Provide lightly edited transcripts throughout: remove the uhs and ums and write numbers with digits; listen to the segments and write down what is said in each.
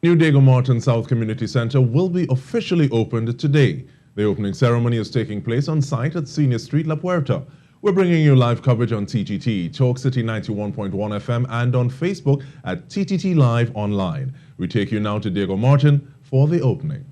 New Diego Martin South Community Center will be officially opened today. The opening ceremony is taking place on site at Senior Street, La Puerta. We're bringing you live coverage on TTT, Talk City 91.1 FM, and on Facebook at TTT Live Online. We take you now to Diego Martin for the opening.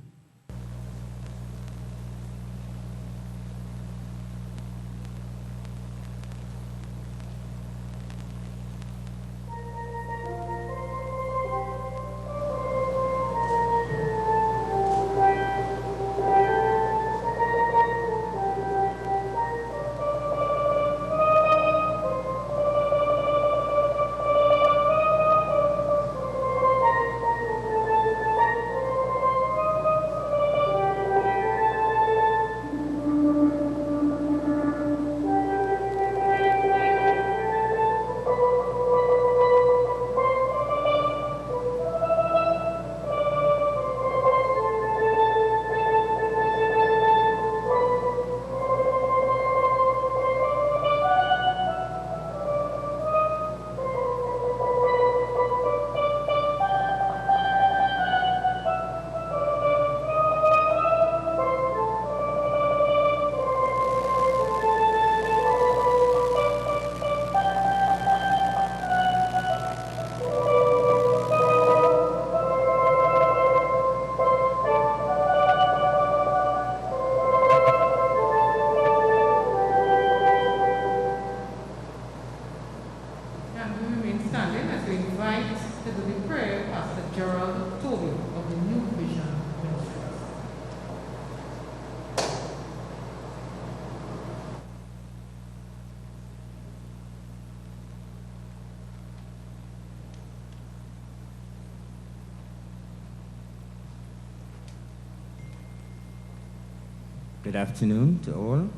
Good afternoon to all.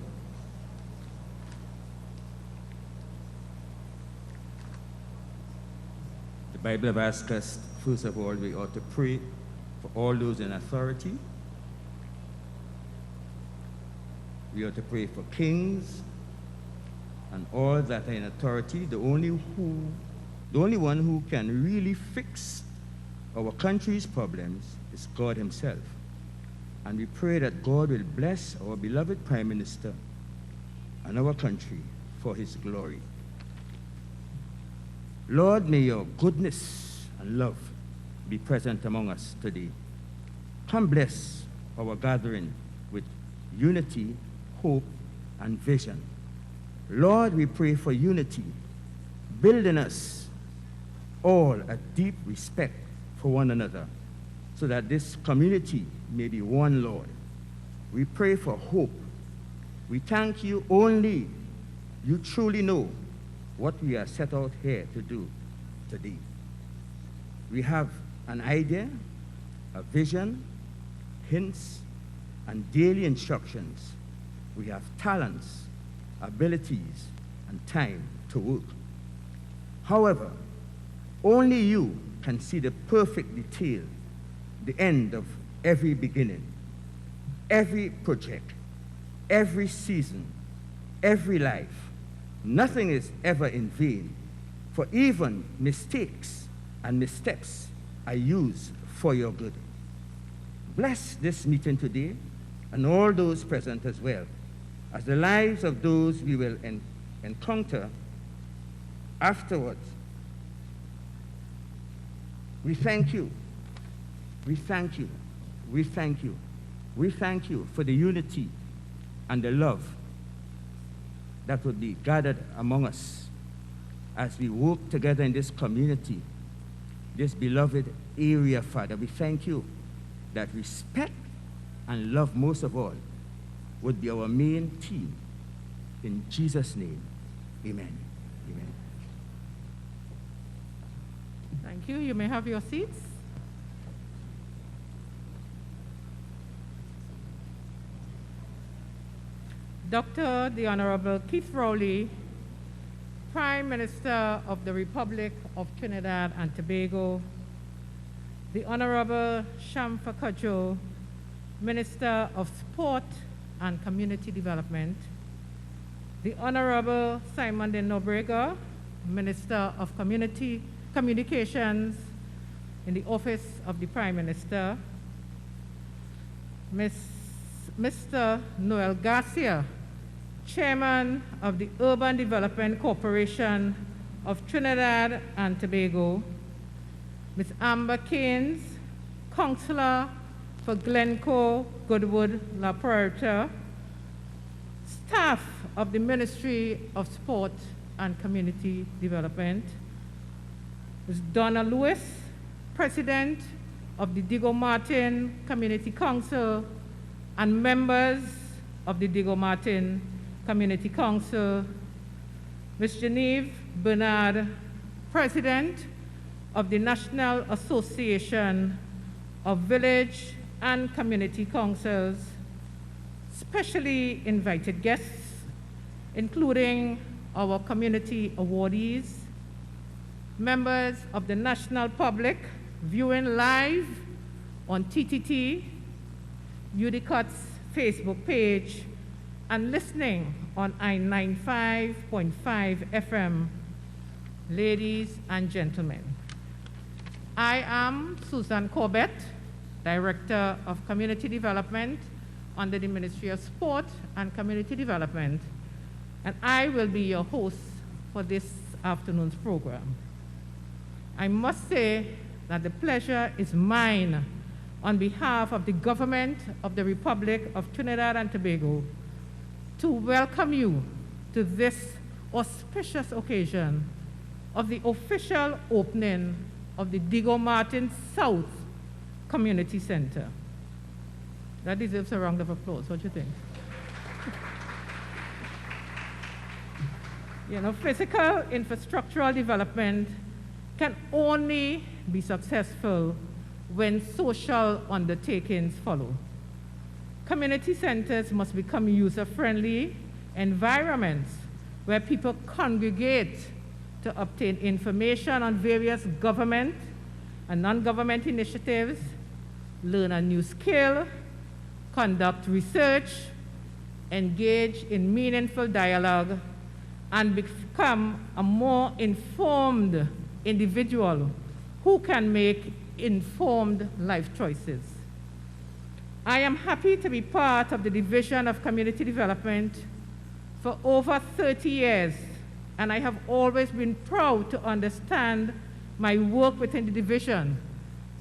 The Bible has asked us, first of all, we ought to pray for all those in authority. We ought to pray for kings and all that are in authority. The only one who can really fix our country's problems is God Himself. And we pray that God will bless our beloved Prime Minister and our country for His glory. Lord, may your goodness and love be present among us today. Come bless our gathering with unity, hope, and vision. Lord, we pray for unity. Build in us all a deep respect for one another, so that this community may be one, Lord. We pray for hope. We thank you only. You truly know what we are set out here to do today. We have an idea, a vision, hints, and daily instructions. We have talents, abilities, and time to work. However, only you can see the perfect detail, the end of every beginning, every project, every season, every life. Nothing is ever in vain, for even mistakes and missteps are used for your good. Bless this meeting today and all those present as well, as the lives of those we will encounter afterwards. We thank you. We thank you. We thank you. We thank you for the unity and the love that would be gathered among us as we work together in this community, this beloved area, Father. We thank you that respect and love, most of all, would be our main theme. In Jesus' name, amen. Amen. Thank you. You may have your seats. Dr. the Honorable Keith Rowley, Prime Minister of the Republic of Trinidad and Tobago, the Honorable Shamfa Cudjoe, Minister of Sport and Community Development, the Honorable Simon de Nobrega, Minister of Communications, in the office of the Prime Minister, Mr. Noel Garcia, Chairman of the Urban Development Corporation of Trinidad and Tobago, Ms. Amber Keynes, Councillor for Glencoe, Goodwood, La Puerta, staff of the Ministry of Sport and Community Development, Ms. Donna Lewis, President of the Diego Martin Community Council, and members of the Diego Martin Community Council, Ms. Genevieve Bernard, President of the National Association of Village and Community Councils, specially invited guests, including our community awardees, members of the national public viewing live on TTT, UDCOT's Facebook page, and listening on I-95.5 FM. Ladies and gentlemen, I am Susan Corbett, Director of Community Development under the Ministry of Sport and Community Development, and I will be your host for this afternoon's program. I must say that the pleasure is mine on behalf of the government of the Republic of Trinidad and Tobago to welcome you to this auspicious occasion of the official opening of the Diego Martin South Community Center. That deserves a round of applause. What do you think? You know, physical infrastructural development can only be successful when social undertakings follow. Community centers must become user-friendly environments where people congregate to obtain information on various government and non-government initiatives, learn a new skill, conduct research, engage in meaningful dialogue, and become a more informed individual who can make informed life choices. I am happy to be part of the Division of Community Development for over 30 years, and I have always been proud to understand my work within the division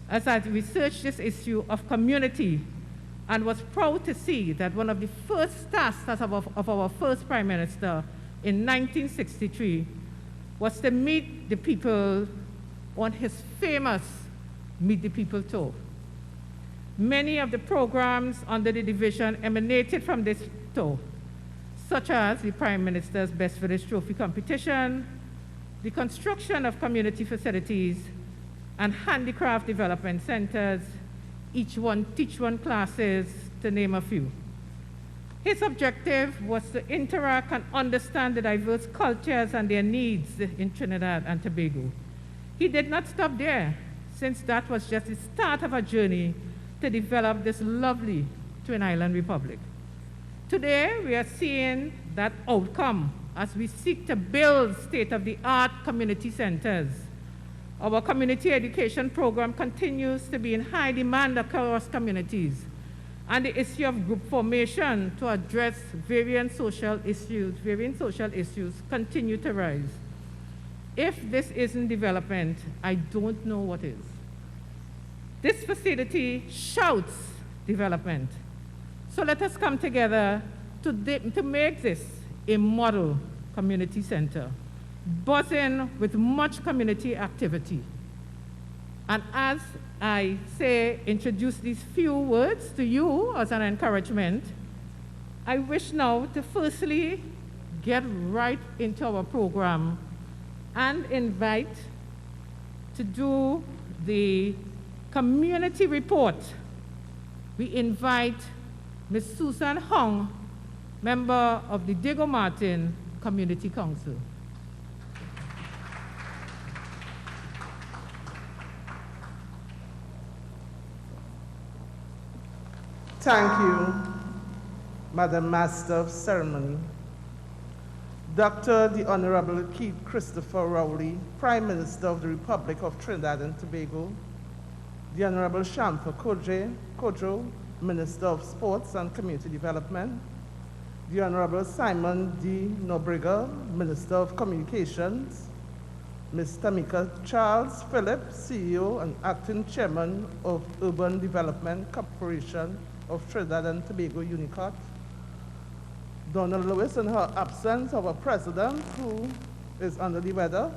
as I researched this issue of community, and was proud to see that one of the first tasks of our first Prime Minister in 1963 was to meet the people on his famous Meet the People tour. Many of the programs under the division emanated from this tour, such as the Prime Minister's Best Village Trophy competition, the construction of community facilities, and handicraft development centers, each one teach one classes, to name a few. His objective was to interact and understand the diverse cultures and their needs in Trinidad and Tobago. He did not stop there, since that was just the start of a journey to develop this lovely Twin Island Republic. Today, we are seeing that outcome as we seek to build state-of-the-art community centers. Our community education program continues to be in high demand across communities, and the issue of group formation to address varying social issues continue to rise. If this isn't development, I don't know what is. This facility shouts development. So let us come together to make this a model community center, buzzing with much community activity. And as I introduce these few words to you as an encouragement, I wish now to firstly get right into our program and invite to do the community report. We invite Ms. Susan Hong, member of the Diego Martin Community Council. Thank you, Madam Master of Ceremony. Dr. the Honorable Keith Christopher Rowley, Prime Minister of the Republic of Trinidad and Tobago, the Honorable Shamfa Kojo, Minister of Sports and Community Development, the Honorable Simon D. Nobriga, Minister of Communications, Ms. Tamika Charles Phillip, CEO and Acting Chairman of Urban Development Corporation of Trinidad and Tobago, UNICOT, Donna Lewis in her absence, our President, who is under the weather,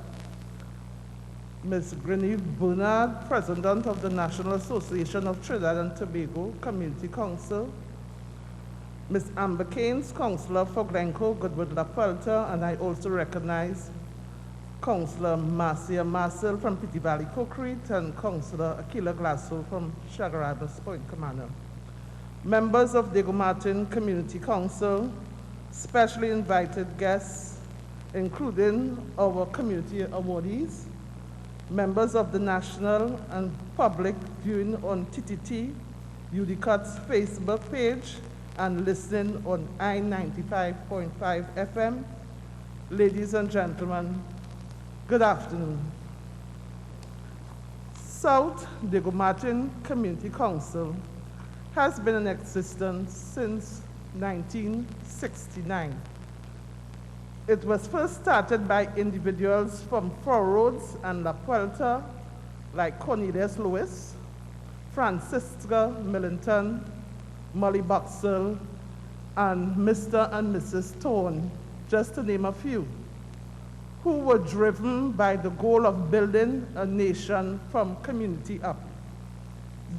Ms. Greneve Bernard, President of the National Association of Trinidad and Tobago Community Council, Ms. Amber Keynes, Councillor for Glencoe, Goodwood, La Puerta, and I also recognize Councillor Marcia Marcel from Pity Valley, Cookreet, and Councillor Aquila Glasso from Chagarabas Point Commander. Members of Diego Martin Community Council, specially invited guests, including our community awardees, members of the national and public viewing on TTT, UDCOT's Facebook page, and listening on I-95.5 FM. Ladies and gentlemen, good afternoon. South Diego Martin Community Council has been in existence since 1969. It was first started by individuals from Four Roads and La Puerta, like Cornelius Lewis, Francisca Millington, Molly Boxell, and Mr. and Mrs. Thorne, just to name a few, who were driven by the goal of building a nation from community up.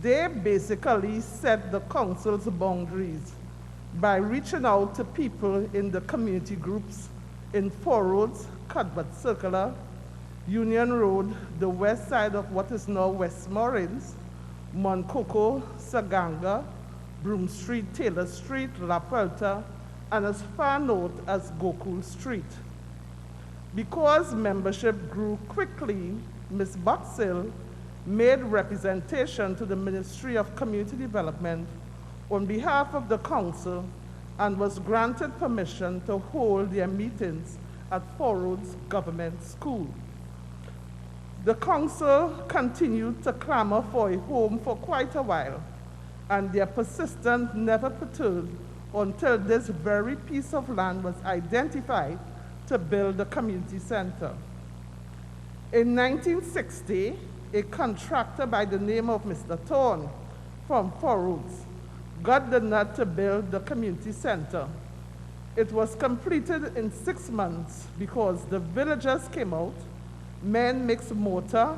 They basically set the council's boundaries by reaching out to people in the community groups in Four Roads, Cuthbert Circular, Union Road, the west side of what is now West Morins, Moncoco, Saganga, Broome Street, Taylor Street, La Puerta, and as far north as Gokul Street. Because membership grew quickly, Ms. Boxell made representation to the Ministry of Community Development on behalf of the council and was granted permission to hold their meetings at Four Roads Government School. The council continued to clamor for a home for quite a while, and their persistence never perturbed until this very piece of land was identified to build a community center. In 1960, a contractor by the name of Mr. Thorne from Four Roads got the nut to build the community center. It was completed in 6 months because the villagers came out, men mixed mortar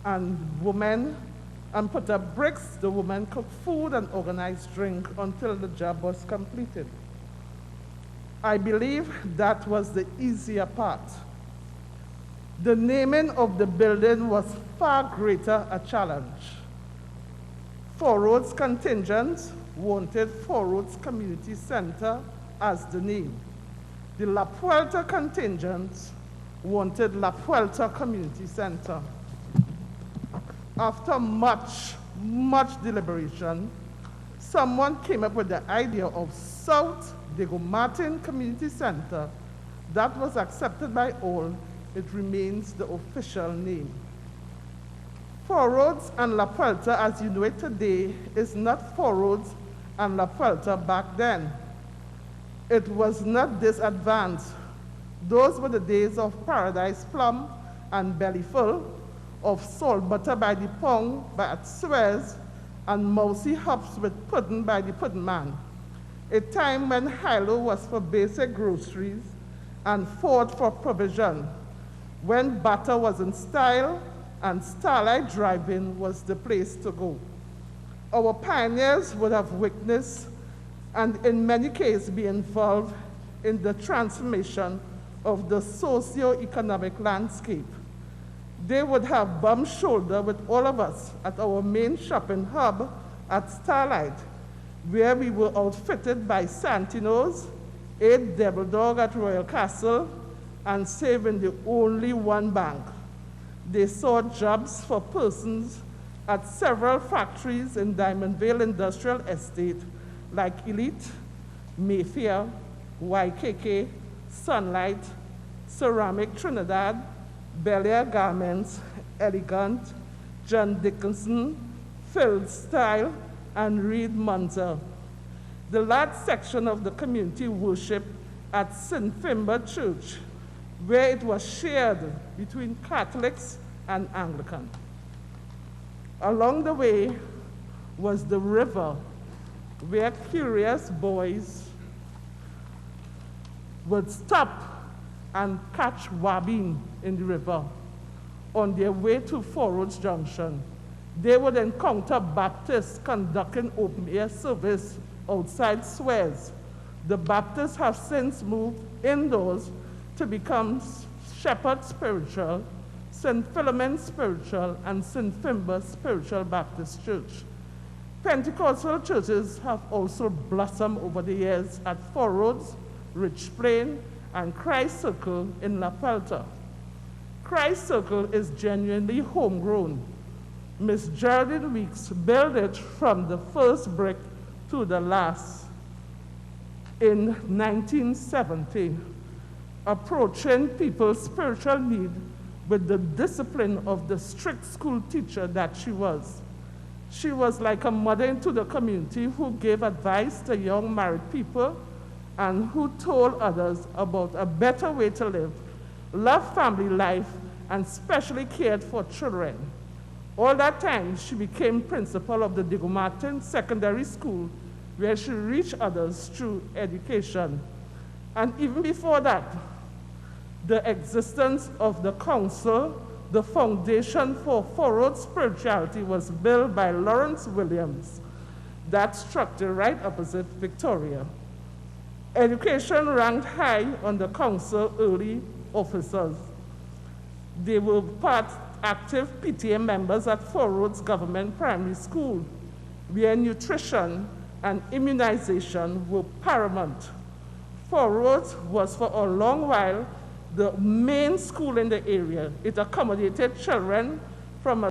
and women, and put up bricks. The women cooked food and organized drink until the job was completed. I believe that was the easier part. The naming of the building was far greater a challenge. Four Roads contingent wanted Four Roads Community Center as the name. The La Puerta contingent wanted La Puerta Community Center. After much deliberation, someone came up with the idea of South Diego Martin Community Center. That was accepted by all. It remains the official name. Four Roads and La Puerta, as you know it today, is not Four Roads and La Puerta back then. It was not this advanced. Those were the days of Paradise Plum and Bellyful, of salt butter by the pound at Suez, and mousy hops with pudding by the pudding man. A time when Hilo was for basic groceries and Ford for provision, when butter was in style and Starlight Drive-In was the place to go. Our pioneers would have witnessed and in many cases be involved in the transformation of the socio-economic landscape. They would have bumped shoulder with all of us at our main shopping hub at Starlight, where we were outfitted by Santino's, 8 Devil Dog at Royal Castle, and saving the only one bank. They saw jobs for persons at several factories in Diamondvale Industrial Estate, like Elite, Mayfair, YKK, Sunlight, Ceramic Trinidad, Bel Air Garments, Elegant, John Dickinson, Phil Style, and Reed Munzer. The large section of the community worship at St. Fimber Church, where it was shared between Catholics and Anglican. Along the way was the river, where curious boys would stop and catch wabbing in the river on their way to Four Roads Junction. They would encounter Baptists conducting open-air service outside Suez. The Baptists have since moved indoors to become Shepherd Spiritual, St. Philomen Spiritual, and St. Fimber Spiritual Baptist Church. Pentecostal churches have also blossomed over the years at Four Roads, Rich Plain, and Christ Circle in La Puerta. Christ Circle is genuinely homegrown. Miss Geraldine Weeks built it from the first brick to the last in 1970, approaching people's spiritual need with the discipline of the strict school teacher that she was. She was like a mother to the community who gave advice to young married people and who told others about a better way to live, love family life, and especially cared for children. All that time, she became principal of the Diego Martin Secondary School, where she reached others through education. And even before that, the existence of the council, the foundation for Four Roads Spirituality, was built by Lawrence Williams, that structure right opposite Victoria. Education ranked high on the council early officers. They were active PTA members at Four Roads Government Primary School, where nutrition and immunization were paramount. Four Roads was for a long while the main school in the area. It accommodated children from a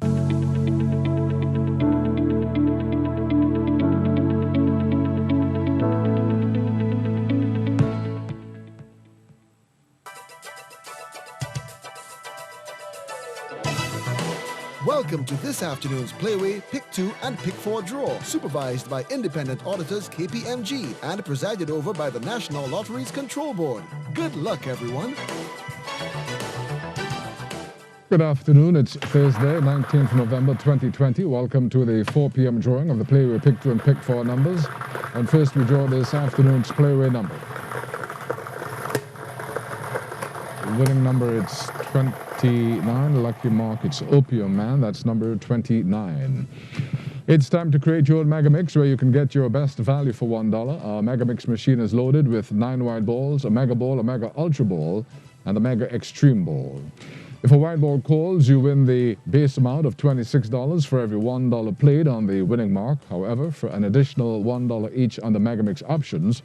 Welcome to this afternoon's Playway Pick 2 and Pick 4 draw, supervised by independent auditors KPMG and presided over by the National Lotteries Control Board. Good luck, everyone. Good afternoon. It's Thursday, 19th November 2020. Welcome to the 4 p.m. drawing of the Playway Pick 2 and Pick 4 numbers. And first we draw this afternoon's Playway number. The winning number, it's 29. Lucky mark, it's Opium Man. That's number 29. It's time to create your own Mega Mix, where you can get your best value for $1. Our Mega Mix machine is loaded with 9 white balls, a Mega Ball, a Mega Ultra Ball, and a Mega Extreme Ball. If a white ball calls, you win the base amount of $26 for every $1 played on the winning mark. However, for an additional $1 each on the Mega Mix options,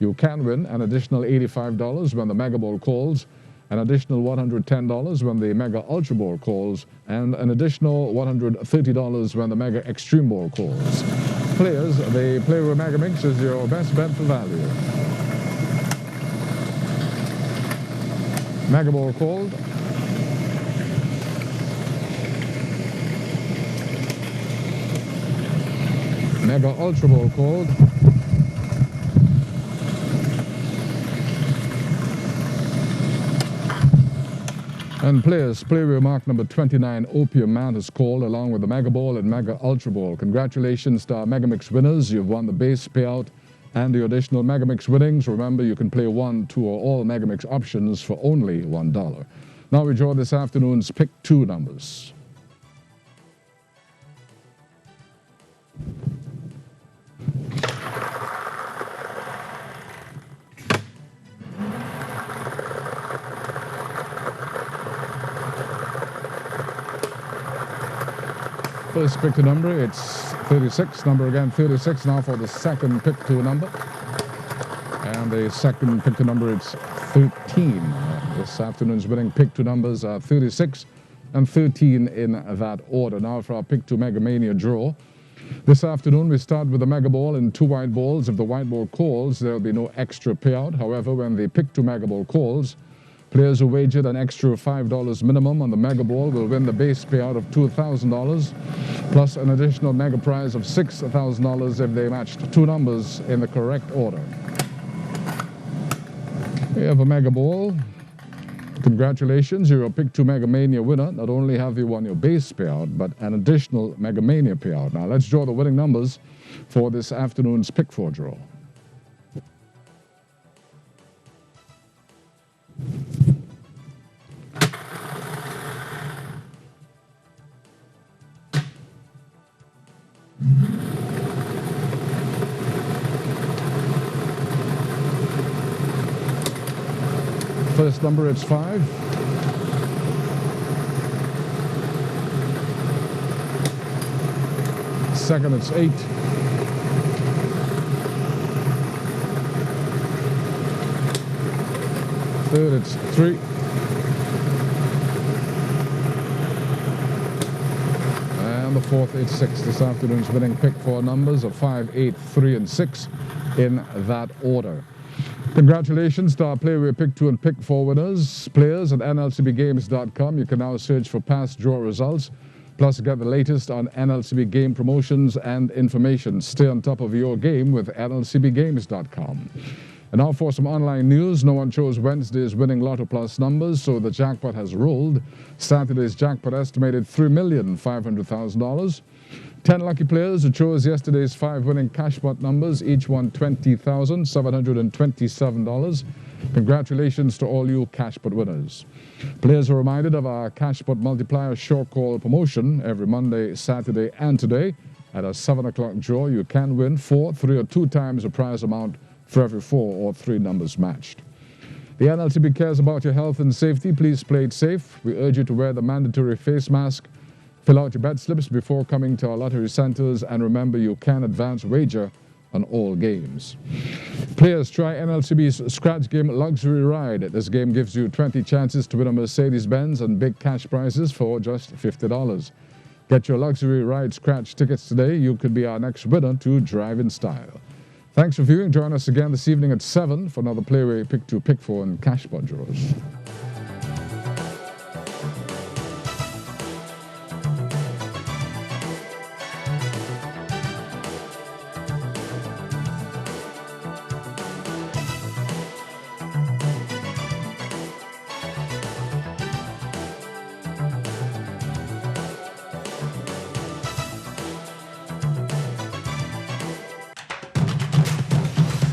you can win an additional $85 when the Mega Ball calls, an additional $110 when the Mega Ultra Ball calls, and an additional $130 when the Mega Extreme Ball calls. Players, the Playway Mega Mix is your best bet for value. Mega Ball called. Mega Ultra Ball called. And players, Playway mark number 29, Opium Man, is called along with the Mega Ball and Mega Ultra Ball. Congratulations to our Mega Mix winners. You've won the base payout and the additional Mega Mix winnings. Remember, you can play 1, 2, or all Mega Mix options for only $1. Now we draw this afternoon's Pick 2 numbers. First pick 2 number, it's 36. Number again, 36. Now for the second pick 2 number. And the second pick 2 number, it's 13. This afternoon's winning pick 2 numbers are 36 and 13 in that order. Now for our pick 2 Mega Mania draw. This afternoon we start with the Mega Ball and 2 white balls. If the white ball calls, there will be no extra payout. However, when the pick 2 Mega Ball calls, Players who wagered an extra $5 minimum on the Mega Ball will win the base payout of $2,000, plus an additional mega prize of $6,000 if they matched two numbers in the correct order. You have a Mega Ball. Congratulations, you're a Pick 2 Mega Mania winner. Not only have you won your base payout, but an additional Mega Mania payout. Now let's draw the winning numbers for this afternoon's Pick 4 draw. First number, it's 5. Second, it's 8. Third, it's 3. And the fourth, it's 6. This afternoon's winning Pick 4 numbers are 5, 8, 3, and 6 in that order. Congratulations to our Playway Pick 2 and Pick 4 winners. Players at NLCBgames.com. You can now search for past draw results, plus get the latest on NLCB game promotions and information. Stay on top of your game with NLCBgames.com. And now for some online news. No one chose Wednesday's winning Lotto Plus numbers, so the jackpot has rolled. Saturday's jackpot estimated $3,500,000. 10 lucky players who chose yesterday's 5 winning cashpot numbers, each won $20,727. Congratulations to all you cashpot winners. Players are reminded of our cashpot multiplier short call promotion every Monday, Saturday, and today. At a 7 o'clock draw, you can win 4, 3, or 2 times the prize amount for every 4 or 3 numbers matched. The NLCB cares about your health and safety. Please play it safe. We urge you to wear the mandatory face mask. Fill out your bet slips before coming to our lottery centers, and remember, you can advance wager on all games. Players, try NLCB's Scratch Game Luxury Ride. This game gives you 20 chances to win a Mercedes-Benz and big cash prizes for just $50. Get your Luxury Ride Scratch tickets today. You could be our next winner to drive in style. Thanks for viewing. Join us again this evening at 7 for another Playway Pick 2, Pick 4 and Cashpot draws.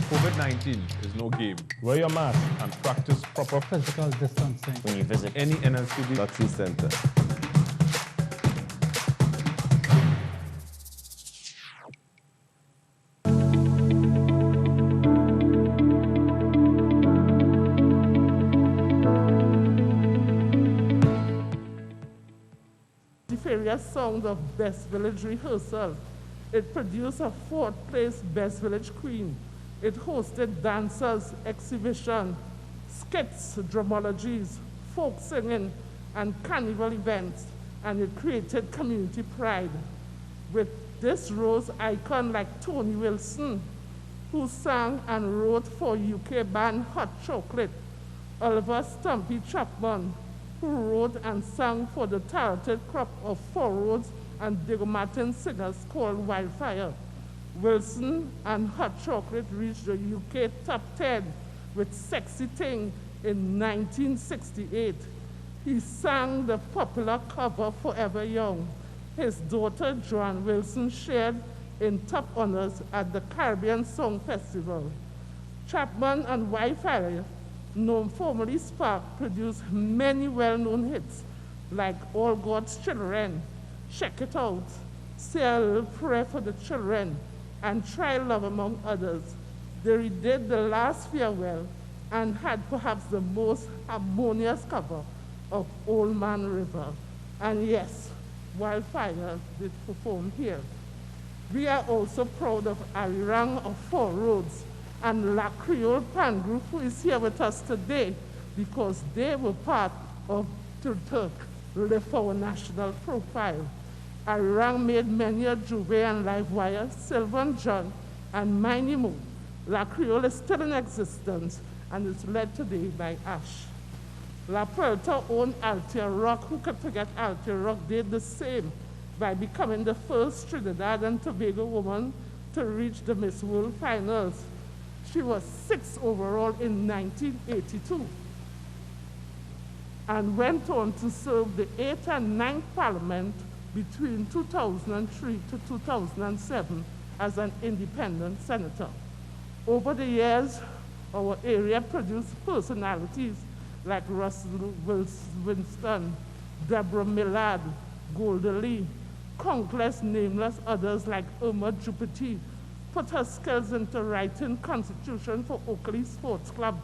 COVID-19 is no game. Wear your mask and practice proper physical distancing when you visit any NLCB Lottery Center. The various songs of Best Village Rehearsal. It produced a 4th place Best Village Queen. It hosted dancers, exhibition, skits, dramologies, folk singing, and carnival events, and it created community pride. With this rose icon like Tony Wilson, who sang and wrote for UK band Hot Chocolate, Oliver Stumpy Chapman, who wrote and sang for the talented crop of Four Roads and Diego Martin singers called Wildfire. Wilson and Hot Chocolate reached the UK top 10 with Sexy Thing in 1968. He sang the popular cover Forever Young. His daughter Joan Wilson shared in top honors at the Caribbean Song Festival. Chapman and Wildfire, known formerly Spark, produced many well-known hits like All God's Children, Check It Out, Say a Little Prayer for the Children, and Try Love, among others. They redid The Last Farewell and had perhaps the most harmonious cover of Old Man River. And yes, Wildfire did perform here. We are also proud of Arirang of Four Roads and La Creole Pan Group, who is here with us today because they were part of Turk Lift Our National Profile. Arirang made many a Juve and Livewire, Sylvan John, and Miney Moon. La Creole is still in existence and is led today by Ash. La Puerta owned Altia Rock. Who could forget Altia Rock? Did the same by becoming the first Trinidad and Tobago woman to reach the Miss World finals. She was 6th overall in 1982 and went on to serve the 8th and 9th Parliament between 2003 to 2007 as an independent senator. Over the years, our area produced personalities like Russell Winston, Deborah Millard, Golda Lee, countless nameless others like Irma Jupiter, put her skills into writing Constitution for Oakley Sports Club,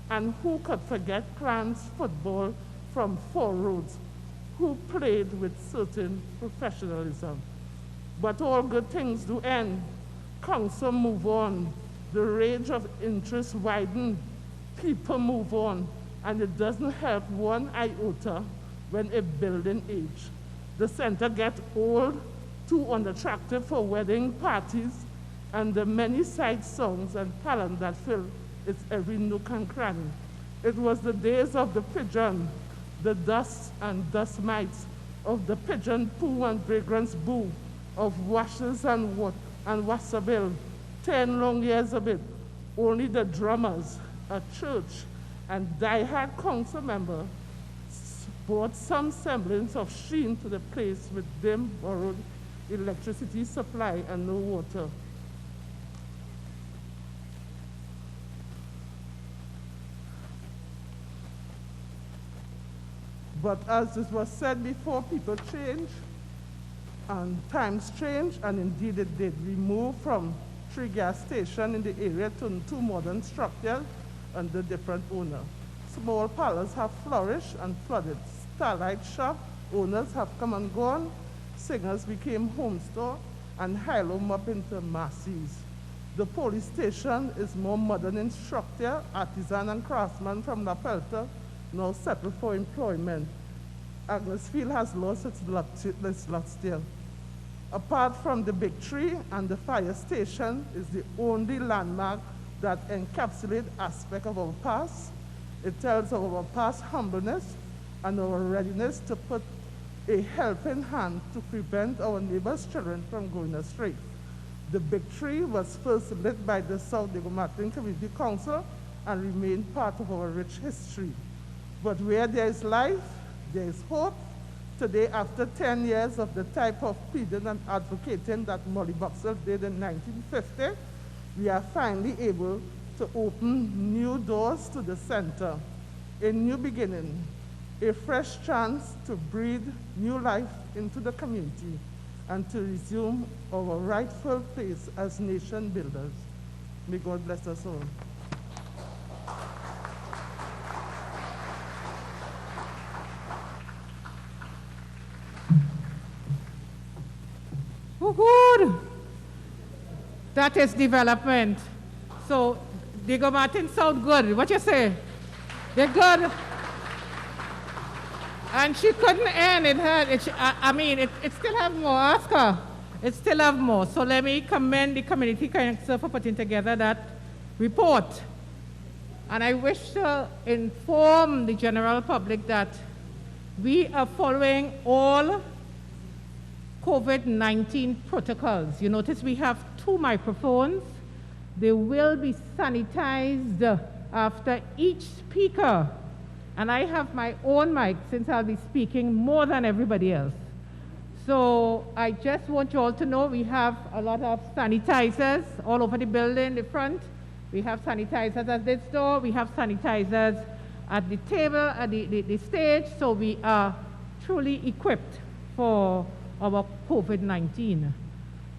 and who could forget Clans football from Four Roads, who played with certain professionalism. But all good things do end. Council move on. The range of interest widen. People move on. And it doesn't help one iota when a building age. The center gets old, too unattractive for wedding parties, and the many side songs and talent that fill its every nook and cranny. It was the days of the pigeon, the dust and dust mites, of the pigeon poo and fragrance boo, of washes and wassabil, 10 long years of it. Only the drummers, a church, and die-hard council member brought some semblance of sheen to the place with dim borrowed electricity supply and no water. But as it was said before, people change and times change, and indeed it did. We moved from 3 gas stations in the area to 2 modern structures under different owners. Small parlors have flourished and flooded. Starlight shop owners have come and gone. Singers became home store and high-low up into masses. The police station is more modern in structure. Artisan and craftsmen from La Puerta now settle for employment. Agnesfield has lost its lot still. Apart from the big tree and the fire station is the only landmark that encapsulates aspect of our past. It tells of our past humbleness and our readiness to put a helping hand to prevent our neighbors' children from going astray. The big tree was first lit by the South Diego Martin Community Council and remained part of our rich history. But where there is life, there is hope. Today, after 10 years of the type of pleading and advocating that Molly Boxell did in 1950, we are finally able to open new doors to the center, a new beginning, a fresh chance to breathe new life into the community and to resume our rightful place as nation builders. May God bless us all. Good. That is development. So, Diego Martin sound good. What you say? They're good. And she couldn't end it. It still have more. Ask her. It still have more. So let me commend the community council for putting together that report. And I wish to inform the general public that we are following all COVID-19 protocols. You notice we have 2 microphones. They will be sanitized after each speaker. And I have my own mic since I'll be speaking more than everybody else. So I just want you all to know we have a lot of sanitizers all over the building, the front. We have sanitizers at this door. We have sanitizers at the table, at the stage. So we are truly equipped for our COVID-19.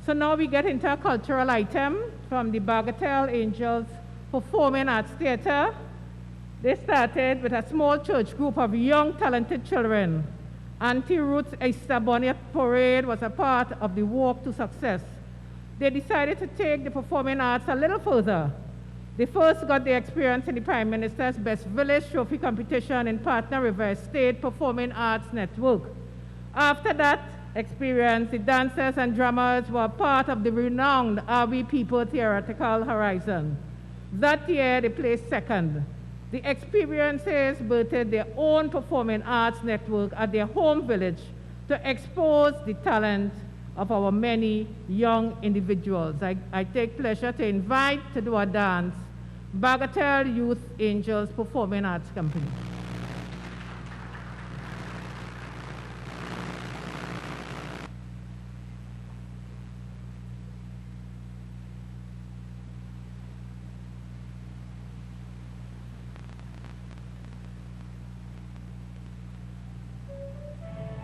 So now we get into a cultural item from the Bagatelle Angels Performing Arts Theater. They started with a small church group of young, talented children. Auntie Ruth's Easter Bonnet Parade was a part of the walk to success. They decided to take the performing arts a little further. They first got the experience in the Prime Minister's Best Village Trophy competition in partner with the State Performing Arts Network. After that experience, the dancers and drummers were part of the renowned Are We People Theatrical Horizon. That year, they placed second. The experiences birthed their own performing arts network at their home village to expose the talent of our many young individuals. I take pleasure to invite to do a dance Bagatelle Youth Angels Performing Arts Company.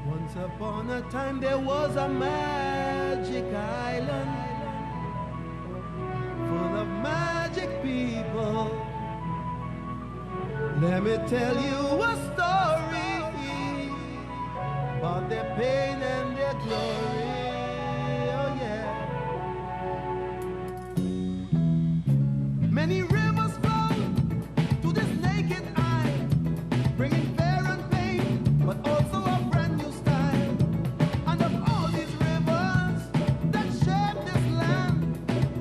Once upon a time there was a magic island full of magic people. Let me tell you a story about their pain and their glory. Oh yeah. Many rivers flow to this naked eye, bringing fear and pain, but also a brand new style. And of all these rivers that shape this land,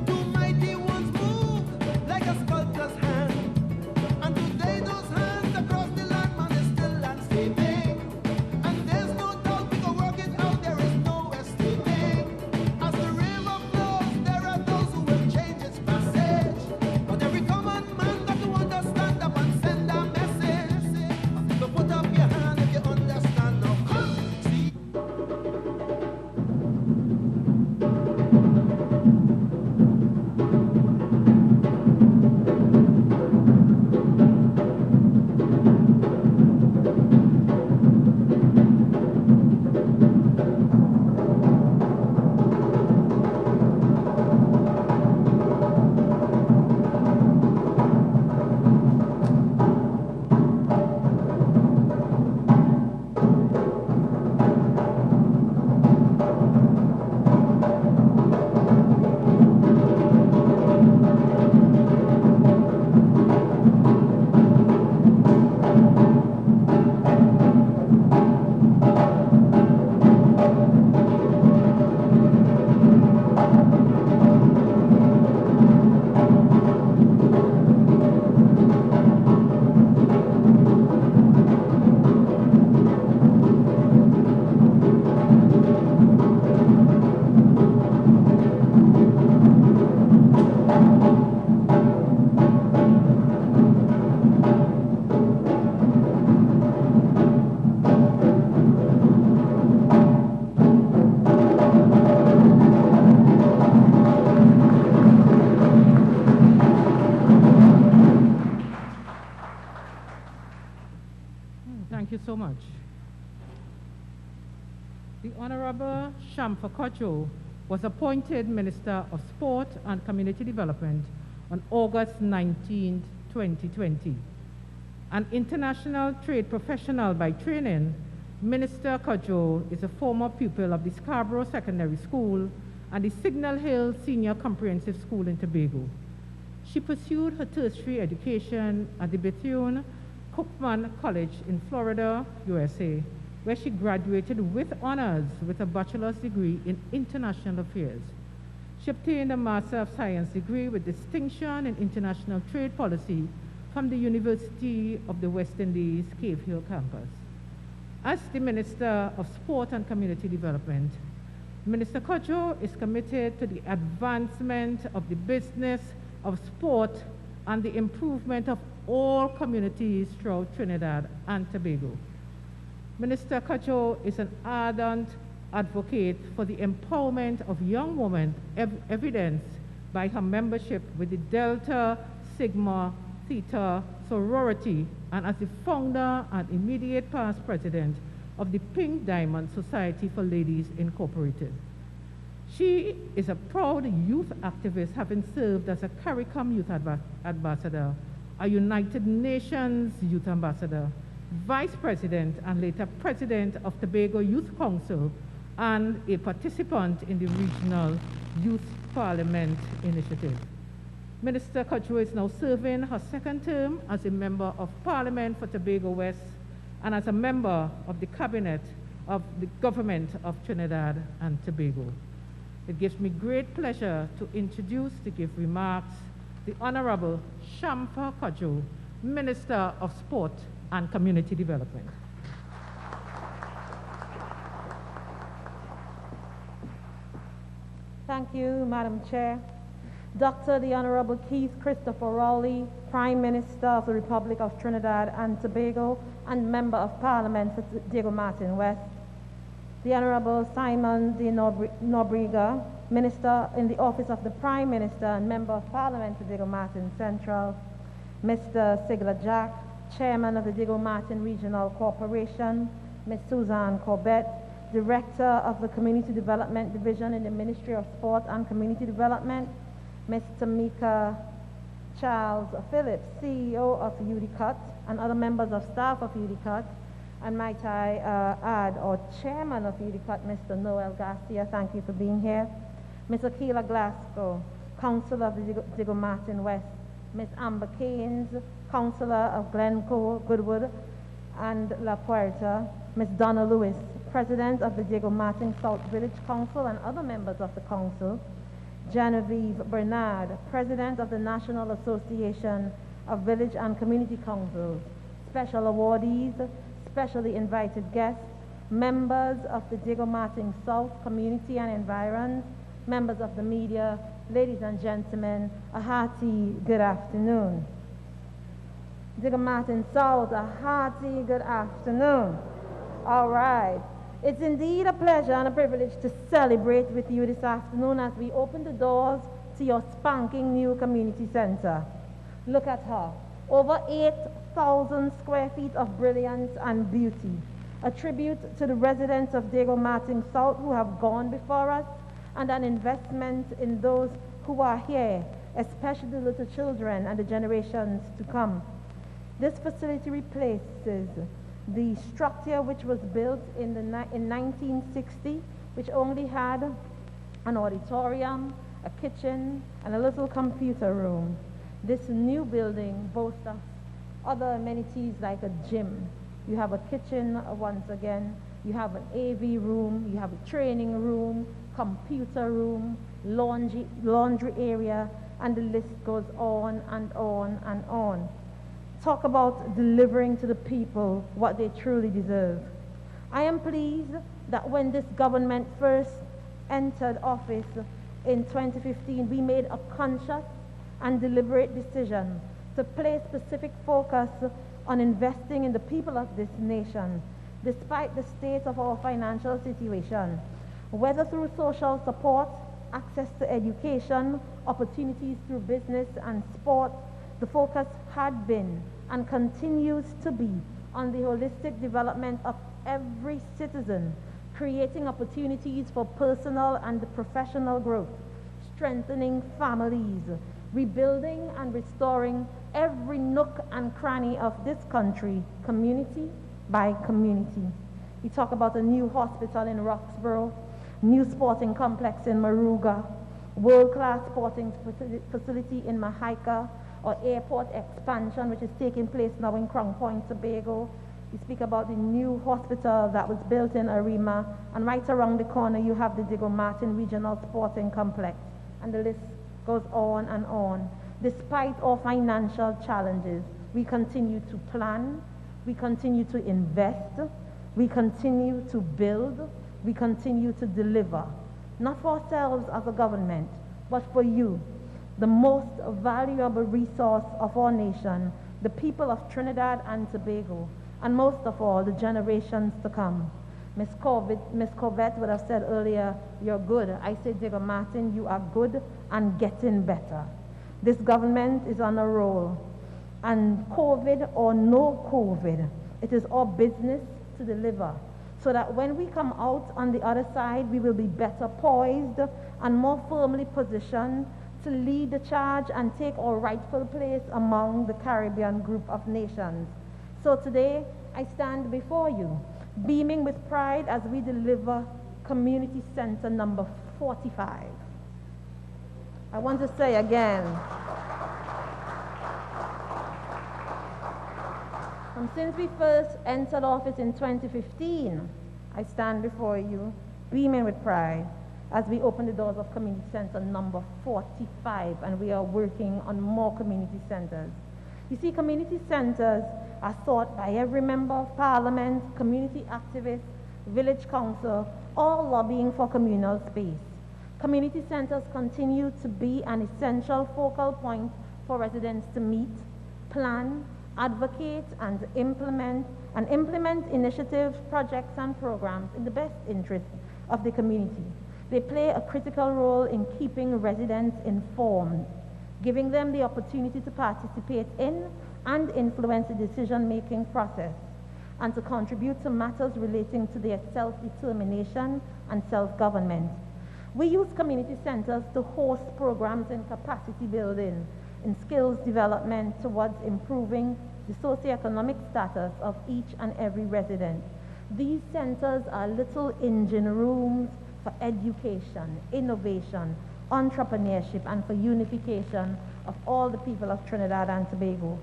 two mighty ones move like a sculptor's hand. And today those hands across the land, man, is still landscaping. And there's no doubt we can work it out, there is no escaping. As the river flows, there are those who will change its passage. But every common man got to understand up and send a message. So put up your hand if you understand. Now come, see. Thank you so much. The Honorable Shamfa Kocho was appointed Minister of Sport and Community Development on August 19, 2020. An international trade professional by training, Minister Kocho is a former pupil of the Scarborough Secondary School and the Signal Hill Senior Comprehensive School in Tobago. She pursued her tertiary education at the Bethune-Cookman College in Florida, USA, where she graduated with honors with a bachelor's degree in international affairs. She obtained a Master of Science degree with distinction in international trade policy from the University of the West Indies, Cave Hill campus. As the Minister of Sport and Community Development, Minister Kojo is committed to the advancement of the business of sport and the improvement of all communities throughout Trinidad and Tobago. Minister Kojo is an ardent advocate for the empowerment of young women, evidenced by her membership with the Delta Sigma Theta sorority, and as the founder and immediate past president of the Pink Diamond Society for Ladies Incorporated. She is a proud youth activist, having served as a CARICOM Youth Ambassador, a United Nations Youth Ambassador, Vice President and later President of Tobago Youth Council, and a participant in the Regional Youth Parliament Initiative. Minister Kojo is now serving her second term as a Member of Parliament for Tobago West and as a member of the Cabinet of the Government of Trinidad and Tobago. It gives me great pleasure to introduce, to give remarks, the Honorable Shamfa Kojo, Minister of Sport and Community Development. Thank you, Madam Chair. Dr. the Honorable Keith Christopher Rowley, Prime Minister of the Republic of Trinidad and Tobago and Member of Parliament for Diego Martin West. The Honorable Simon de Nobrega, Minister in the Office of the Prime Minister and Member of Parliament for Diego Martin Central. Mr. Sigler Jack, Chairman of the Diego Martin Regional Corporation. Ms. Suzanne Corbett, Director of the Community Development Division in the Ministry of Sport and Community Development. Ms. Tamika Charles Phillips, CEO of UDCUT, and other members of staff of UDCUT. And might I add, our Chairman of UDCUT, Mr. Noel Garcia, thank you for being here. Ms. Akila Glasgow, Councillor of the Diego Martin West. Ms. Amber Keynes, Councillor of Glencoe, Goodwood, and La Puerta. Ms. Donna Lewis, President of the Diego Martin South Village Council, and other members of the Council. Genevieve Bernard, President of the National Association of Village and Community Councils. Special awardees, specially invited guests, members of the Diego Martin South Community and Environs, members of the media, ladies and gentlemen, a hearty good afternoon. Diego Martin South, a hearty good afternoon. All right. It's indeed a pleasure and a privilege to celebrate with you this afternoon as we open the doors to your spanking new community center. Look at her. Over 8,000 square feet of brilliance and beauty. A tribute to the residents of Diego Martin South who have gone before us, and an investment in those who are here, especially the little children and the generations to come. This facility replaces the structure which was built in 1960, which only had an auditorium, a kitchen, and a little computer room. This new building boasts of other amenities like a gym. You have a kitchen once again, you have an AV room, you have a training room, computer room, laundry area, and the list goes on and on and on. Talk about delivering to the people what they truly deserve. I am pleased that when this government first entered office in 2015, we made a conscious and deliberate decision to place specific focus on investing in the people of this nation, despite the state of our financial situation, whether through social support, access to education, opportunities through business and sport. The focus had been and continues to be on the holistic development of every citizen, creating opportunities for personal and professional growth, strengthening families, rebuilding and restoring every nook and cranny of this country, community by community. We talk about a new hospital in Roxborough, new sporting complex in Maruga, world-class sporting facility in Mahaika, or airport expansion, which is taking place now in Crown Point, Tobago. We speak about the new hospital that was built in Arima, and right around the corner you have the Diego Martin Regional Sporting Complex, and the list goes on and on. Despite our financial challenges, we continue to plan, we continue to invest, we continue to build, we continue to deliver, not for ourselves as a government, but for you, the most valuable resource of our nation, the people of Trinidad and Tobago, and most of all, the generations to come. Ms. Corbett would have said earlier, you're good. I say, Diego Martin, you are good and getting better. This government is on a roll, and COVID or no COVID, it is our business to deliver, so that when we come out on the other side, we will be better poised and more firmly positioned to lead the charge and take our rightful place among the Caribbean group of nations. So today, I stand before you, beaming with pride as we deliver Community Center number 45. I want to say again, and since we first entered office in 2015, I stand before you, beaming with pride, as we open the doors of Community Center number 45, and we are working on more community centers. You see, community centers are sought by every member of parliament, community activists, village council, all lobbying for communal space. Community centers continue to be an essential focal point for residents to meet, plan, advocate, and implement initiatives, projects, and programs in the best interest of the community. They play a critical role in keeping residents informed, giving them the opportunity to participate in and influence the decision-making process, and to contribute to matters relating to their self-determination and self-government. We use community centers to host programs in capacity building, in skills development towards improving the socioeconomic status of each and every resident. These centers are little engine rooms for education, innovation, entrepreneurship, and for unification of all the people of Trinidad and Tobago.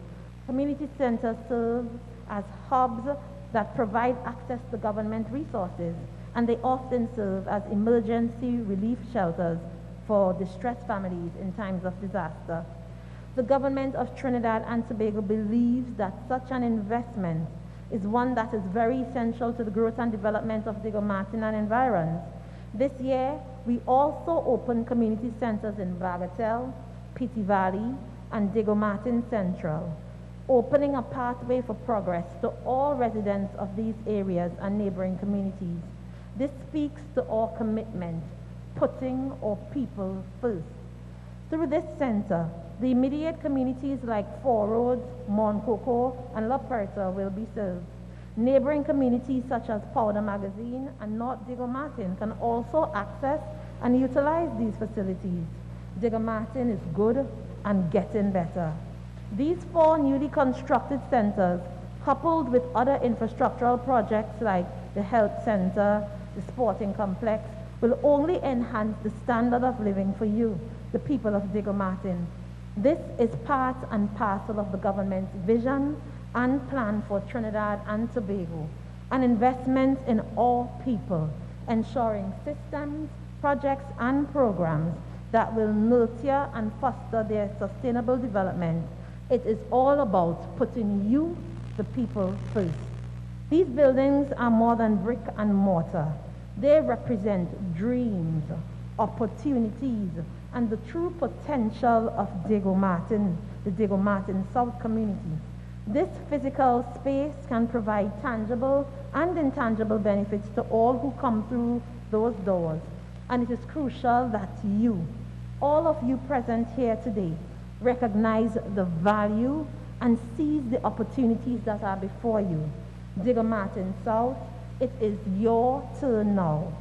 Community centers serve as hubs that provide access to government resources, and they often serve as emergency relief shelters for distressed families in times of disaster. The government of Trinidad and Tobago believes that such an investment is one that is very essential to the growth and development of Diego Martin and environs. This year, we also opened community centers in Bagatelle, Petite Valley, and Diego Martin Central, opening a pathway for progress to all residents of these areas and neighboring communities. This speaks to our commitment, putting our people first. Through this center, the immediate communities like Four Roads, Mount Coco, and La Puerta will be served. Neighboring communities such as Powder Magazine and North Diego Martin can also access and utilize these facilities. Diego Martin is good and getting better. These 4 newly constructed centers, coupled with other infrastructural projects like the health center, the sporting complex, will only enhance the standard of living for you, the people of Diego Martin. This is part and parcel of the government's vision and plan for Trinidad and Tobago, an investment in all people, ensuring systems, projects, and programs that will nurture and foster their sustainable development. It is all about putting you, the people, first. These buildings are more than brick and mortar. They represent dreams, opportunities, and the true potential of Diego Martin, the Diego Martin South community. This physical space can provide tangible and intangible benefits to all who come through those doors. And it is crucial that you, all of you present here today, recognize the value and seize the opportunities that are before you. Diego Martin South, it is your turn now.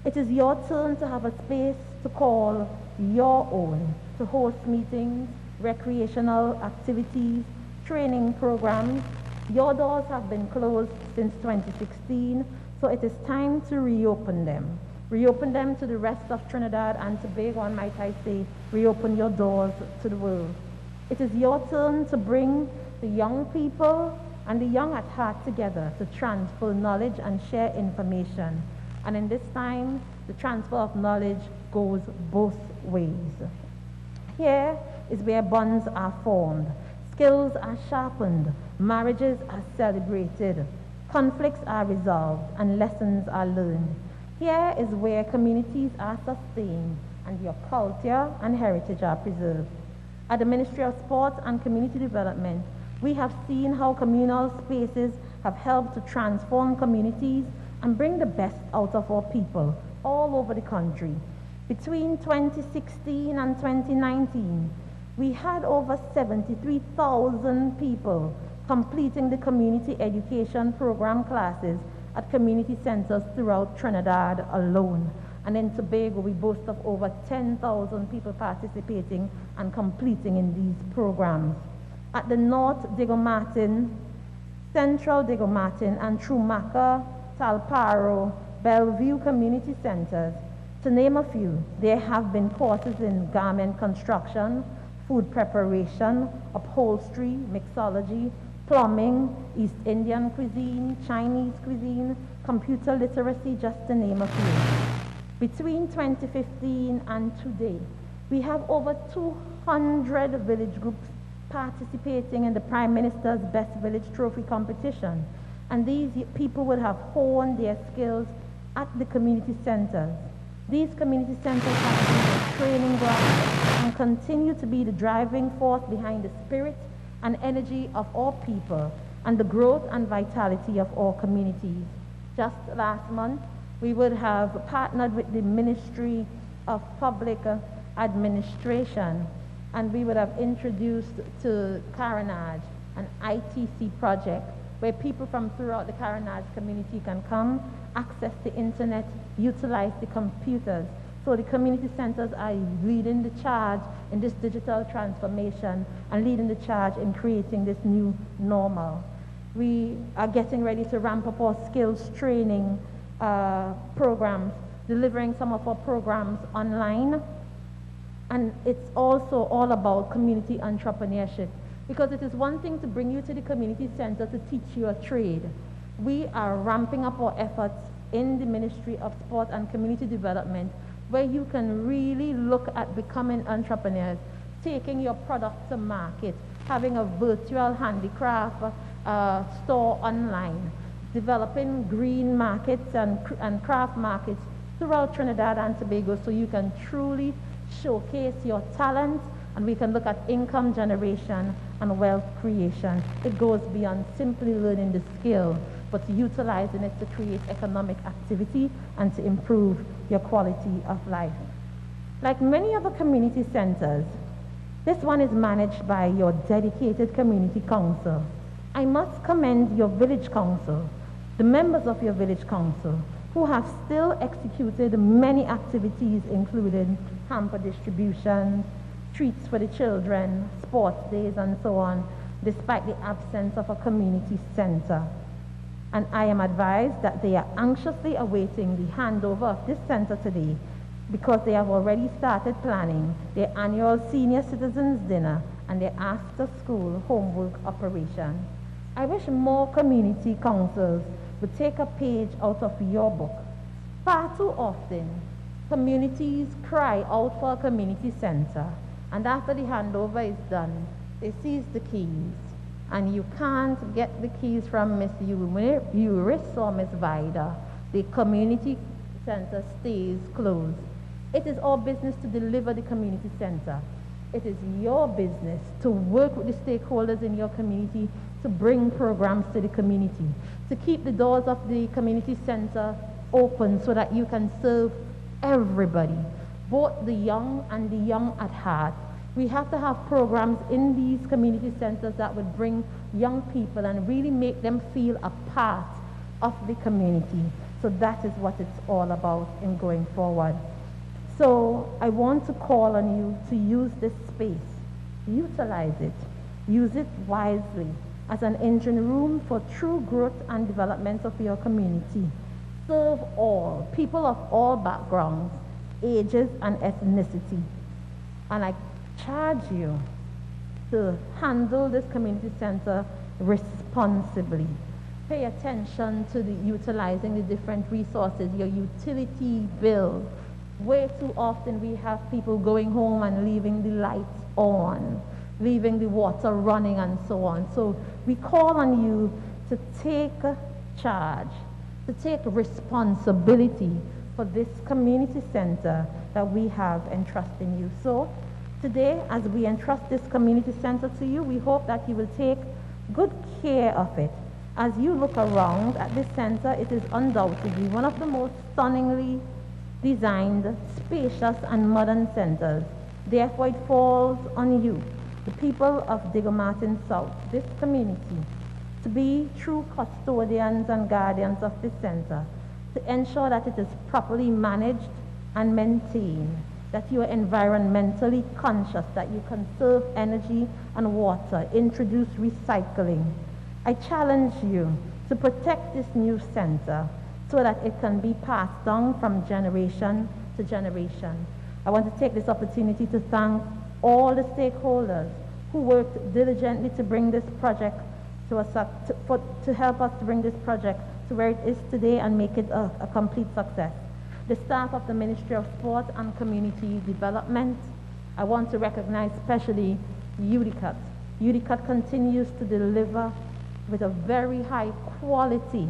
It is your turn to have a space to call your own, to host meetings, recreational activities, training programs. Your doors have been closed since 2016, so it is time to reopen them. Reopen them to the rest of Trinidad and Tobago, and might I say, reopen your doors to the world. It is your turn to bring the young people and the young at heart together to transfer knowledge and share information. And in this time, the transfer of knowledge goes both ways. Here is where bonds are formed, skills are sharpened, marriages are celebrated, conflicts are resolved, and lessons are learned. Here is where communities are sustained and your culture and heritage are preserved. At the Ministerial of Sport and Community Development, we have seen how communal spaces have helped to transform communities and bring the best out of our people all over the country. Between 2016 and 2019, we had over 73,000 people completing the community education program classes at community centers throughout Trinidad alone. And in Tobago, we boast of over 10,000 people participating and completing in these programs. At the North Diego Martin, Central Diego Martin, and Trumaca, Talparo, Bellevue community centers, to name a few, there have been courses in garment construction, food preparation, upholstery, mixology, plumbing, East Indian cuisine, Chinese cuisine, computer literacy, just to name a few. Between 2015 and today, we have over 200 village groups participating in the Prime Minister's Best Village Trophy competition. And these people would have honed their skills at the community centers. These community centers have been the training ground and continue to be the driving force behind the spirit and energy of all people and the growth and vitality of all communities. Just last month, we would have partnered with the Ministry of Public Administration, and we would have introduced to Carenage an ITC project where people from throughout the Carenage community can come, access the internet, utilize the computers. So the community centers are leading the charge in this digital transformation and leading the charge in creating this new normal. We are getting ready to ramp up our skills training programs, delivering some of our programs online. And it's also all about community entrepreneurship, because it is one thing to bring you to the community center to teach you a trade. We are ramping up our efforts in the Ministry of Sport and Community Development, where you can really look at becoming entrepreneurs, taking your product to market, having a virtual handicraft store online, developing green markets and craft markets throughout Trinidad and Tobago, so you can truly showcase your talent, and we can look at income generation and wealth creation. It goes beyond simply learning the skill, but utilizing it to create economic activity and to improve your quality of life. Like many other community centers, this one is managed by your dedicated community council. I must commend your village council, the members of your village council, who have still executed many activities, including hamper distribution, treats for the children, sports days, and so on, despite the absence of a community center. And I am advised that they are anxiously awaiting the handover of this center today, because they have already started planning their annual senior citizens dinner and their after-school homework operation. I wish more community councils would take a page out of your book. Far too often, communities cry out for a community center, and after the handover is done, they seize the keys, and you can't get the keys from Miss Uris or Miss Vida. The community center stays closed. It is our business to deliver the community center. It is your business to work with the stakeholders in your community to bring programs to the community, to keep the doors of the community center open so that you can serve everybody, both the young and the young at heart. We have to have programs in these community centers that would bring young people and really make them feel a part of the community. So that is what it's all about in going forward. So I want to call on you to use this space, utilize it, use it wisely as an engine room for true growth and development of your community. Serve all, people of all backgrounds, ages, and ethnicity. And I charge you to handle this community center responsibly. Pay attention to utilizing the different resources, your utility bill. Way too often we have people going home and leaving the lights on, leaving the water running, and so on. So we call on you to take charge, to take responsibility for this community center that we have entrusted in you. So today, as we entrust this community center to you, we hope that you will take good care of it. As you look around at this center, it is undoubtedly one of the most stunningly designed, spacious, and modern centers. Therefore, it falls on you, the people of Diego Martin South, this community, to be true custodians and guardians of this center, to ensure that it is properly managed and maintained, that you are environmentally conscious, that you conserve energy and water, introduce recycling. I challenge you to protect this new center so that it can be passed down from generation to generation. I want to take this opportunity to thank all the stakeholders who worked diligently to bring this project to help us to bring this project to where it is today and make it a complete success. The staff of the Ministry of Sport and Community Development. I want to recognize especially UDICAT, UDCAT continues to deliver with a very high quality.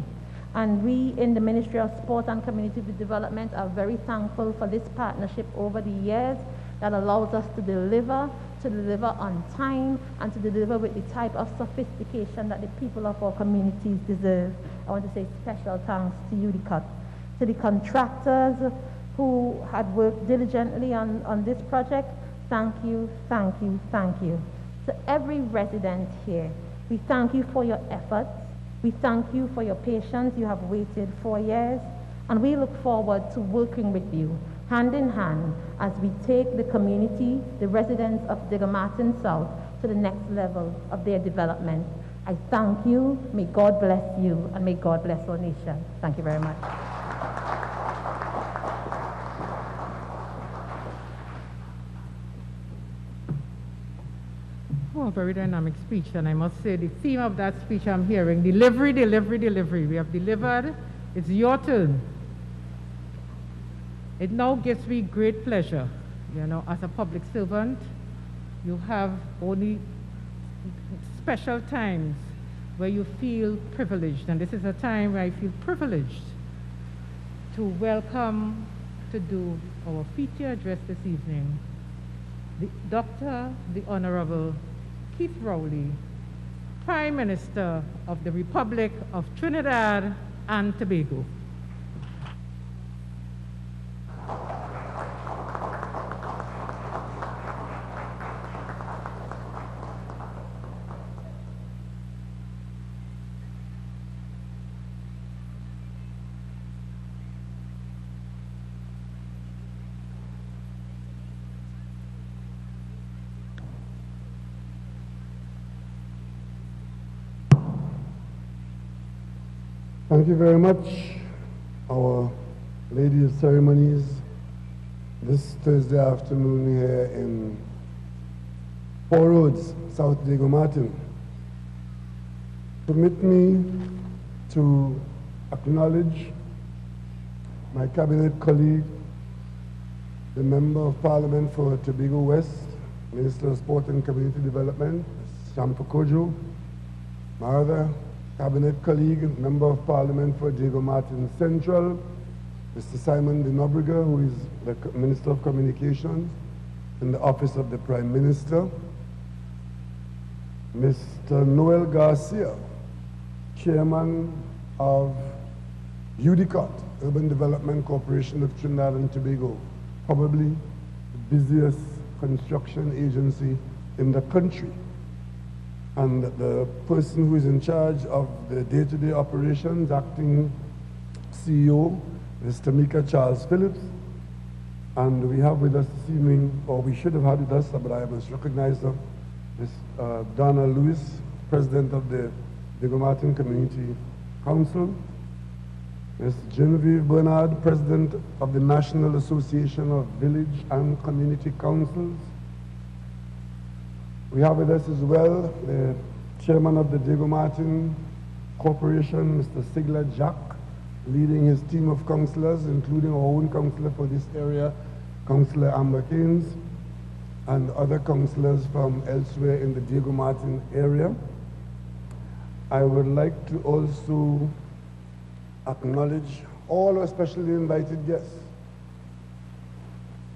And we in the Ministry of Sport and Community Development are very thankful for this partnership over the years that allows us to deliver on time, and to deliver with the type of sophistication that the people of our communities deserve. I want to say special thanks to UDCAT, to the contractors who had worked diligently on this project. Thank you, thank you, thank you. To every resident here, we thank you for your efforts. We thank you for your patience. You have waited 4 years, and we look forward to working with you hand in hand as we take the community, the residents of Digger Martin South, to the next level of their development. I thank you. May God bless you, and may God bless our nation. Thank you very much. Oh, very dynamic speech, and I must say the theme of that speech I'm hearing, delivery, delivery, delivery. We have delivered. It's your turn. It now gives me great pleasure, as a public servant, you have only special times where you feel privileged, and this is a time where I feel privileged to welcome, to do our feature address this evening, the Honorable Keith Rowley, Prime Minister of the Republic of Trinidad and Tobago. Thank you very much, Our Lady of Ceremonies, this Thursday afternoon here in Four Roads, South Diego Martin. Permit me to acknowledge my cabinet colleague, the Member of Parliament for Tobago West, Minister of Sport and Community Development, Shampa Kojo, my other cabinet colleague, Member of Parliament for Diego Martin Central, Mr. Simon de Nobrega, who is the Minister of Communications in the Office of the Prime Minister, Mr. Noel Garcia, Chairman of UDCAT, Urban Development Corporation of Trinidad and Tobago, probably the busiest construction agency in the country. And the person who is in charge of the day-to-day operations, acting CEO, Mr. Mika Charles Phillips. And we have with us this evening, or we should have had with us, but I must recognize them, Ms. Donna Lewis, President of the Diego Martin Community Council, Ms. Genevieve Bernard, President of the National Association of Village and Community Councils. We have with us as well the Chairman of the Diego Martin Corporation, Mr. Sigler Jack, leading his team of councillors, including our own councillor for this area, Councillor Amber Keynes, and other councillors from elsewhere in the Diego Martin area. I would like to also acknowledge all our specially invited guests,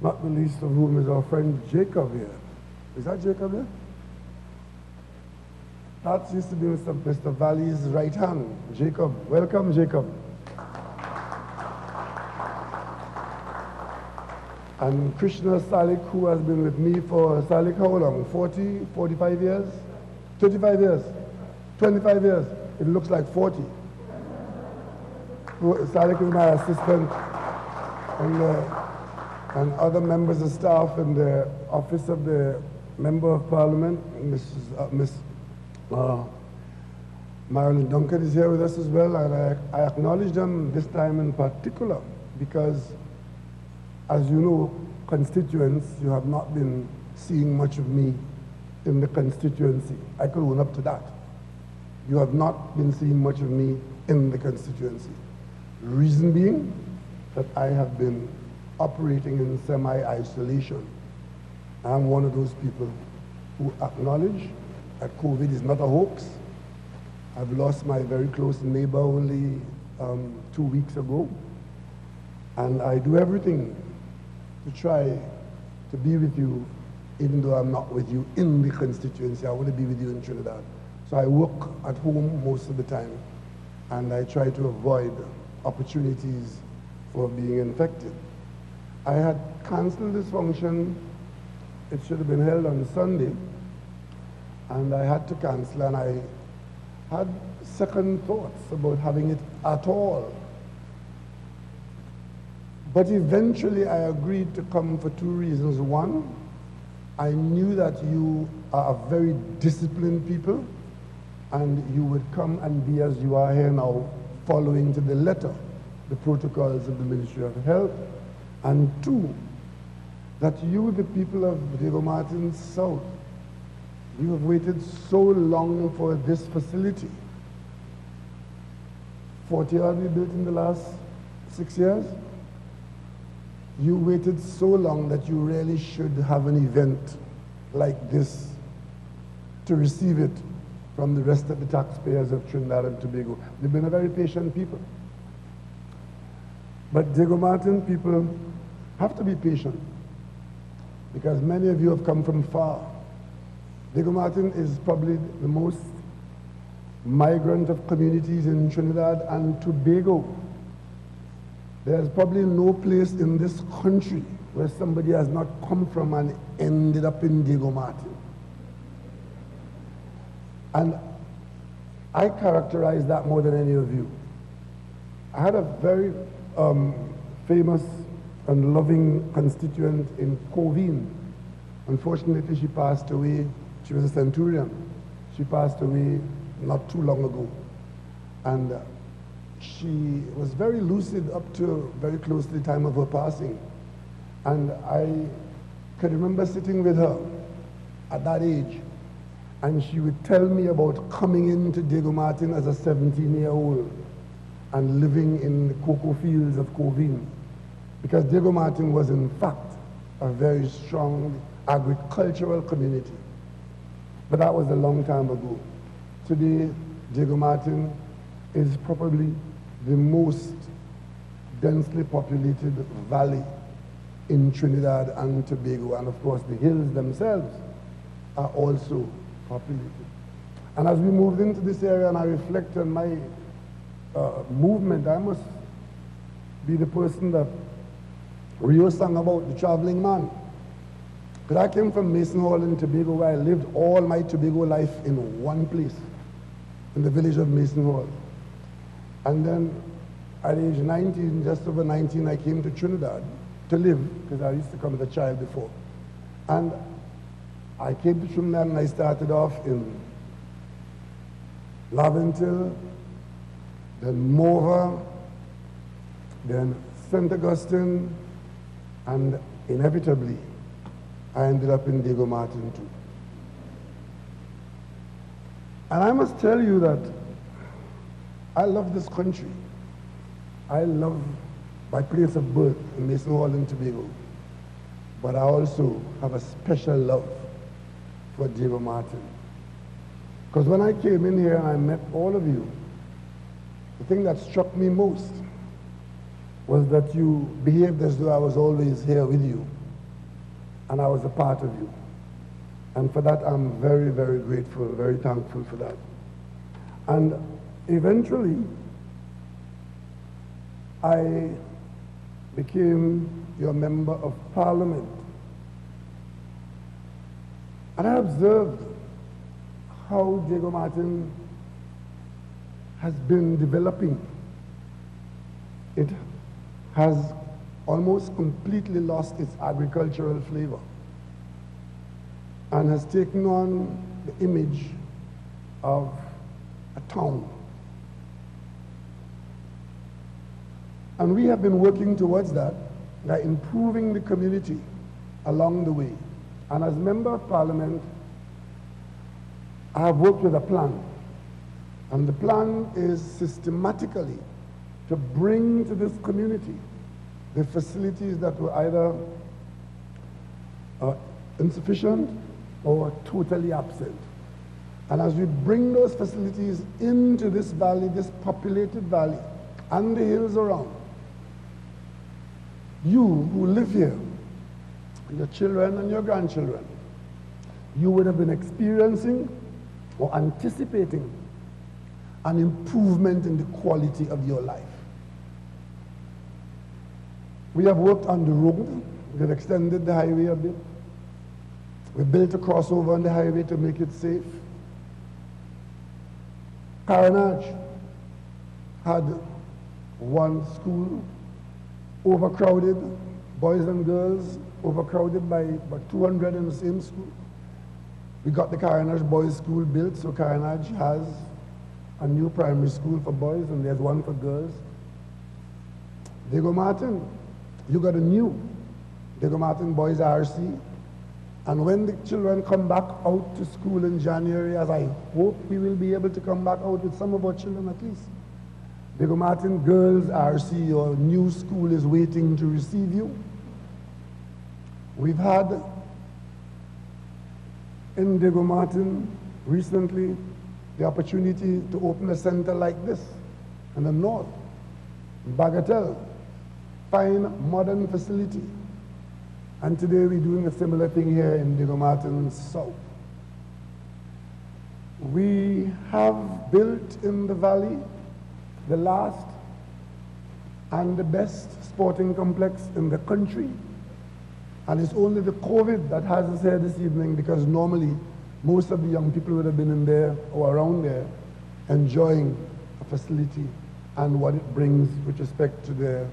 not the least of whom is our friend Jacob here. Is that Jacob here? That used to be Mr. Valley's right hand. Jacob, welcome, Jacob. And Krishna Salik, who has been with me for, Salik, how long? 40, 45 years? 35 years? 25 years? It looks like 40. Salik is my assistant, and other members of staff in the Office of the Member of Parliament, Miss Marilyn Duncan is here with us as well, and I acknowledge them this time in particular because, as you know, constituents, you have not been seeing much of me in the constituency. I could own up to that. You have not been seeing much of me in the constituency. Reason being that I have been operating in semi-isolation. I'm one of those people who acknowledge that COVID is not a hoax. I've lost my very close neighbor only 2 weeks ago. And I do everything to try to be with you, even though I'm not with you in the constituency. I want to be with you in Trinidad. So I work at home most of the time, and I try to avoid opportunities for being infected. I had canceled this function. It should have been held on Sunday, and I had to cancel, and I had second thoughts about having it at all. But eventually I agreed to come for two reasons. One, I knew that you are a very disciplined people, and you would come and be as you are here now, following to the letter the protocols of the Ministry of Health. And two, that you, the people of Diego Martin South, you have waited so long for this facility. 40 are we built in the last 6 years? You waited so long that you really should have an event like this to receive it from the rest of the taxpayers of Trinidad and Tobago. They've been a very patient people. But Diego Martin people have to be patient, because many of you have come from far. Diego Martin is probably the most migrant of communities in Trinidad and Tobago. There's probably no place in this country where somebody has not come from and ended up in Diego Martin. And I characterize that more than any of you. I had a very famous and loving constituent in Covine. Unfortunately, she passed away. She was a centurion. She passed away not too long ago. And she was very lucid up to very close to the time of her passing. And I could remember sitting with her at that age, and she would tell me about coming into Diego Martin as a 17-year-old and living in the cocoa fields of Covine, because Diego Martin was in fact a very strong agricultural community. But that was a long time ago. Today, Diego Martin is probably the most densely populated valley in Trinidad and Tobago, and of course the hills themselves are also populated. And as we moved into this area and I reflect on my movement, I must be the person that Rio sang about, the traveling man. Because I came from Mason Hall in Tobago, where I lived all my Tobago life in one place, in the village of Mason Hall. And then at age 19, just over 19, I came to Trinidad to live, because I used to come as a child before. And I came to Trinidad and I started off in Laventil, then Mova, then St. Augustine, and inevitably, I ended up in Diego Martin too. And I must tell you that I love this country. I love my place of birth in Mason Hall in Tobago. But I also have a special love for Diego Martin. Because when I came in here and I met all of you, the thing that struck me most was that you behaved as though I was always here with you, and I was a part of you. And for that, I'm very, very grateful, very thankful for that. And eventually, I became your member of parliament. And I observed how Diego Martin has been developing. It has almost completely lost its agricultural flavor and has taken on the image of a town. And we have been working towards that by improving the community along the way. And as Member of Parliament, I have worked with a plan. And the plan is systematically to bring to this community the facilities that were either insufficient or totally absent. And as we bring those facilities into this valley, this populated valley, and the hills around, you who live here, your children and your grandchildren, you would have been experiencing or anticipating an improvement in the quality of your life. We have worked on the road. We have extended the highway a bit. We built a crossover on the highway to make it safe. Carnage had one school overcrowded, boys and girls overcrowded by about 200 in the same school. We got the Carnage Boys School built, so Carnage has a new primary school for boys and there's one for girls. Diego Martin, you got a new Diego Martin Boys RC. And when the children come back out to school in January, as I hope we will be able to come back out with some of our children at least, Diego Martin Girls RC, your new school, is waiting to receive you. We've had in Diego Martin recently the opportunity to open a center like this in the north, Bagatelle, fine modern facility. And today we're doing a similar thing here in Diego Martin South. We have built in the valley the last and the best sporting complex in the country. And it's only the COVID that has us here this evening, because normally most of the young people would have been in there or around there enjoying a facility and what it brings with respect to their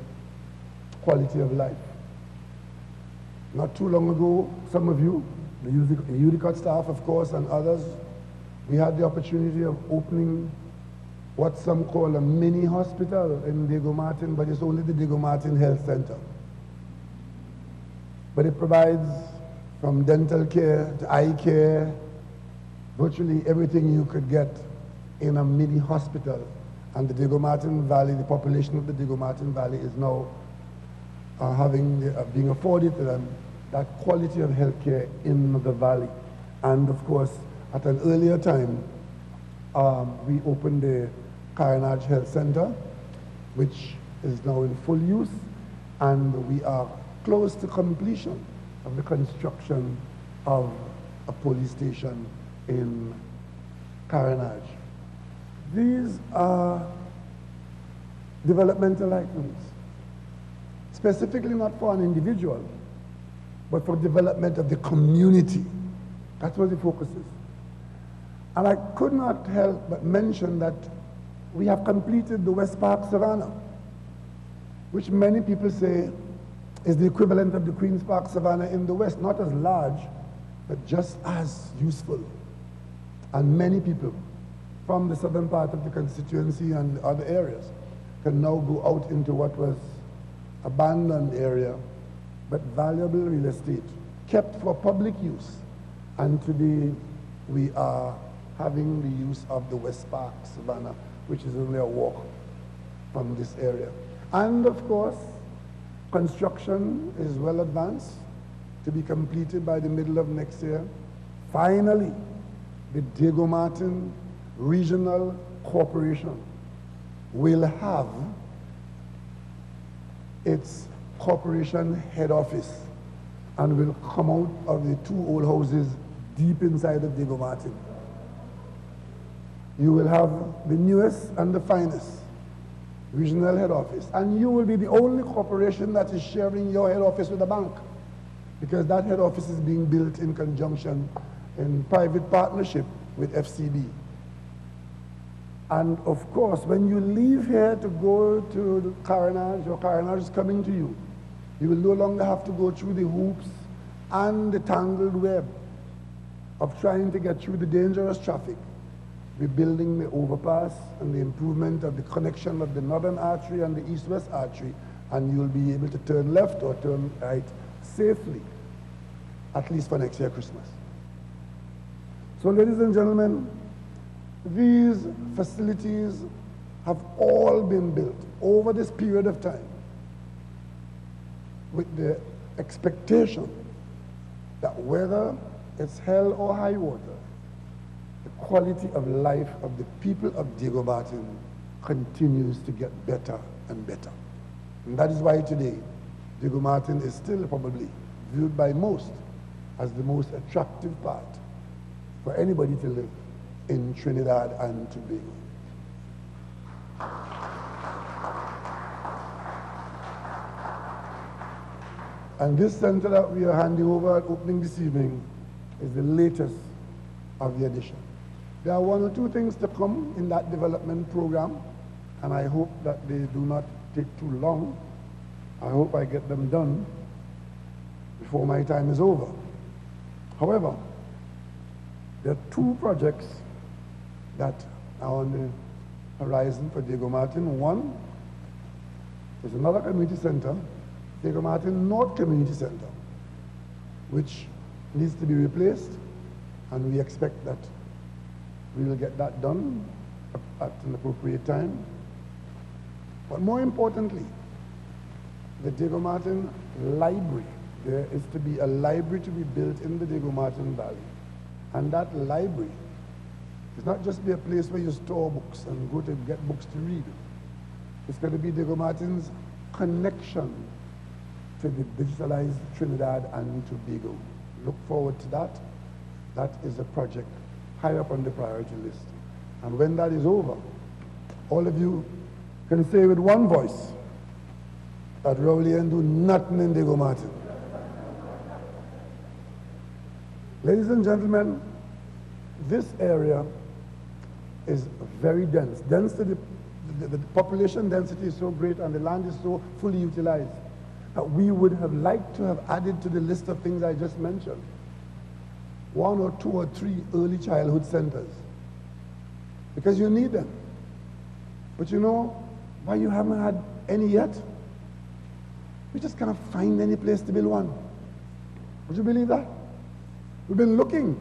quality of life. Not too long ago, some of you, the UDCOT staff, of course, and others, we had the opportunity of opening what some call a mini hospital in Diego Martin, but it's only the Diego Martin Health Center. But it provides from dental care to eye care, virtually everything you could get in a mini hospital. And the Diego Martin Valley, the population of the Diego Martin Valley is now being afforded to them that quality of healthcare in the valley. And of course, at an earlier time, we opened the Carnage Health Center, which is now in full use, and we are close to completion of the construction of a police station in Carnage. These are developmental items, specifically not for an individual, but for development of the community. That's what the focus is. And I could not help but mention that we have completed the West Park Savannah, which many people say is the equivalent of the Queen's Park Savannah in the West, not as large, but just as useful. And many people from the southern part of the constituency and other areas can now go out into what was abandoned area, but valuable real estate, kept for public use. And today we are having the use of the West Park Savannah, which is only a walk from this area. And of course, construction is well advanced to be completed by the middle of next year. Finally, the Diego Martin Regional Corporation will have its corporation head office and will come out of the two old houses deep inside of Diego Martin. You will have the newest and the finest regional head office, and you will be the only corporation that is sharing your head office with a bank, because that head office is being built in conjunction, in private partnership with FCB. And of course, when you leave here to go to the Carnage, or Carnage is coming to you, you will no longer have to go through the hoops and the tangled web of trying to get through the dangerous traffic. We're building the overpass and the improvement of the connection of the northern artery and the east-west artery, and you'll be able to turn left or turn right safely, at least for next year Christmas. So ladies and gentlemen, these facilities have all been built over this period of time with the expectation that whether it's hell or high water, the quality of life of the people of Diego Martin continues to get better and better. And that is why today, Diego Martin is still probably viewed by most as the most attractive part for anybody to live in Trinidad and Tobago. And this center that we are handing over at opening this evening is the latest of the addition. There are one or two things to come in that development program, and I hope that they do not take too long. I hope I get them done before my time is over. However, there are two projects that are on the horizon for Diego Martin. One is another community center, Diego Martin North Community Center, which needs to be replaced, and we expect that we will get that done at an appropriate time. But more importantly, the Diego Martin Library. There is to be a library to be built in the Diego Martin Valley. And that library is not just be a place where you store books and go to get books to read. It's going to be Diego Martin's connection to the digitalized Trinidad and Tobago. Look forward to that. That is a project high up on the priority list. And when that is over, all of you can say with one voice that Rowley and do nothing in Diego Martin. Ladies and gentlemen, this area is very dense. The population density is so great and the land is so fully utilized that we would have liked to have added to the list of things I just mentioned one or two or three early childhood centers, because you need them. But you know why you haven't had any yet? We just cannot find any place to build one. Would you believe that? We've been looking.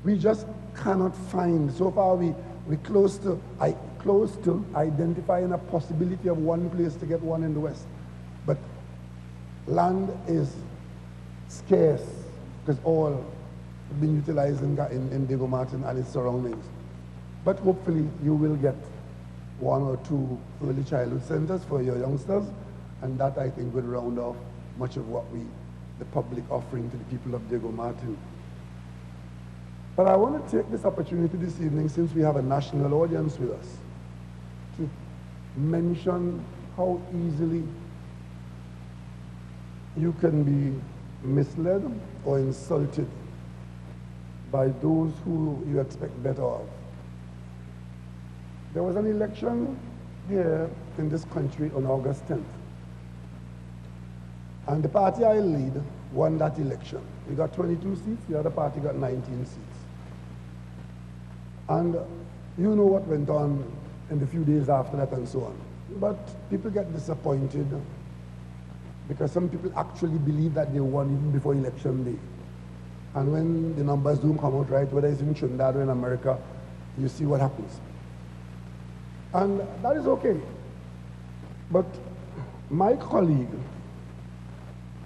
We just cannot find. So far we're close to identifying a possibility of one place to get one in the West. But land is scarce because all have been utilized in Diego Martin and its surroundings. But hopefully you will get one or two early childhood centers for your youngsters, and that I think will round off much of what the public offering to the people of Diego Martin. But I want to take this opportunity this evening, since we have a national audience with us, to mention how easily you can be misled or insulted by those who you expect better of. There was an election here in this country on August 10th. And the party I lead won that election. We got 22 seats, the other party got 19 seats. And you know what went on in the few days after that and so on. But people get disappointed because some people actually believe that they won even before election day. And when the numbers don't come out right, whether it's in Trinidad or in America, you see what happens. And that is okay. But my colleague,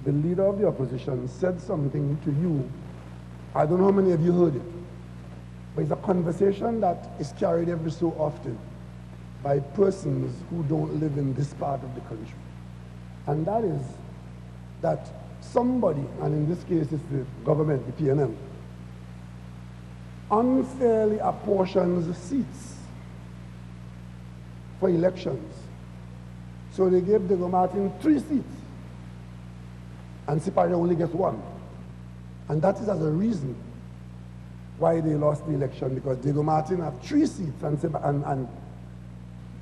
the leader of the opposition, said something to you. I don't know how many of you heard it, but it's a conversation that is carried every so often by persons who don't live in this part of the country. And that is that somebody, and in this case it's the government, the PNM, unfairly apportions seats for elections. So they gave Diego Martin 3 seats, and Siparia only gets 1. And that is as a reason why they lost the election, because Diego Martin have 3 seats, and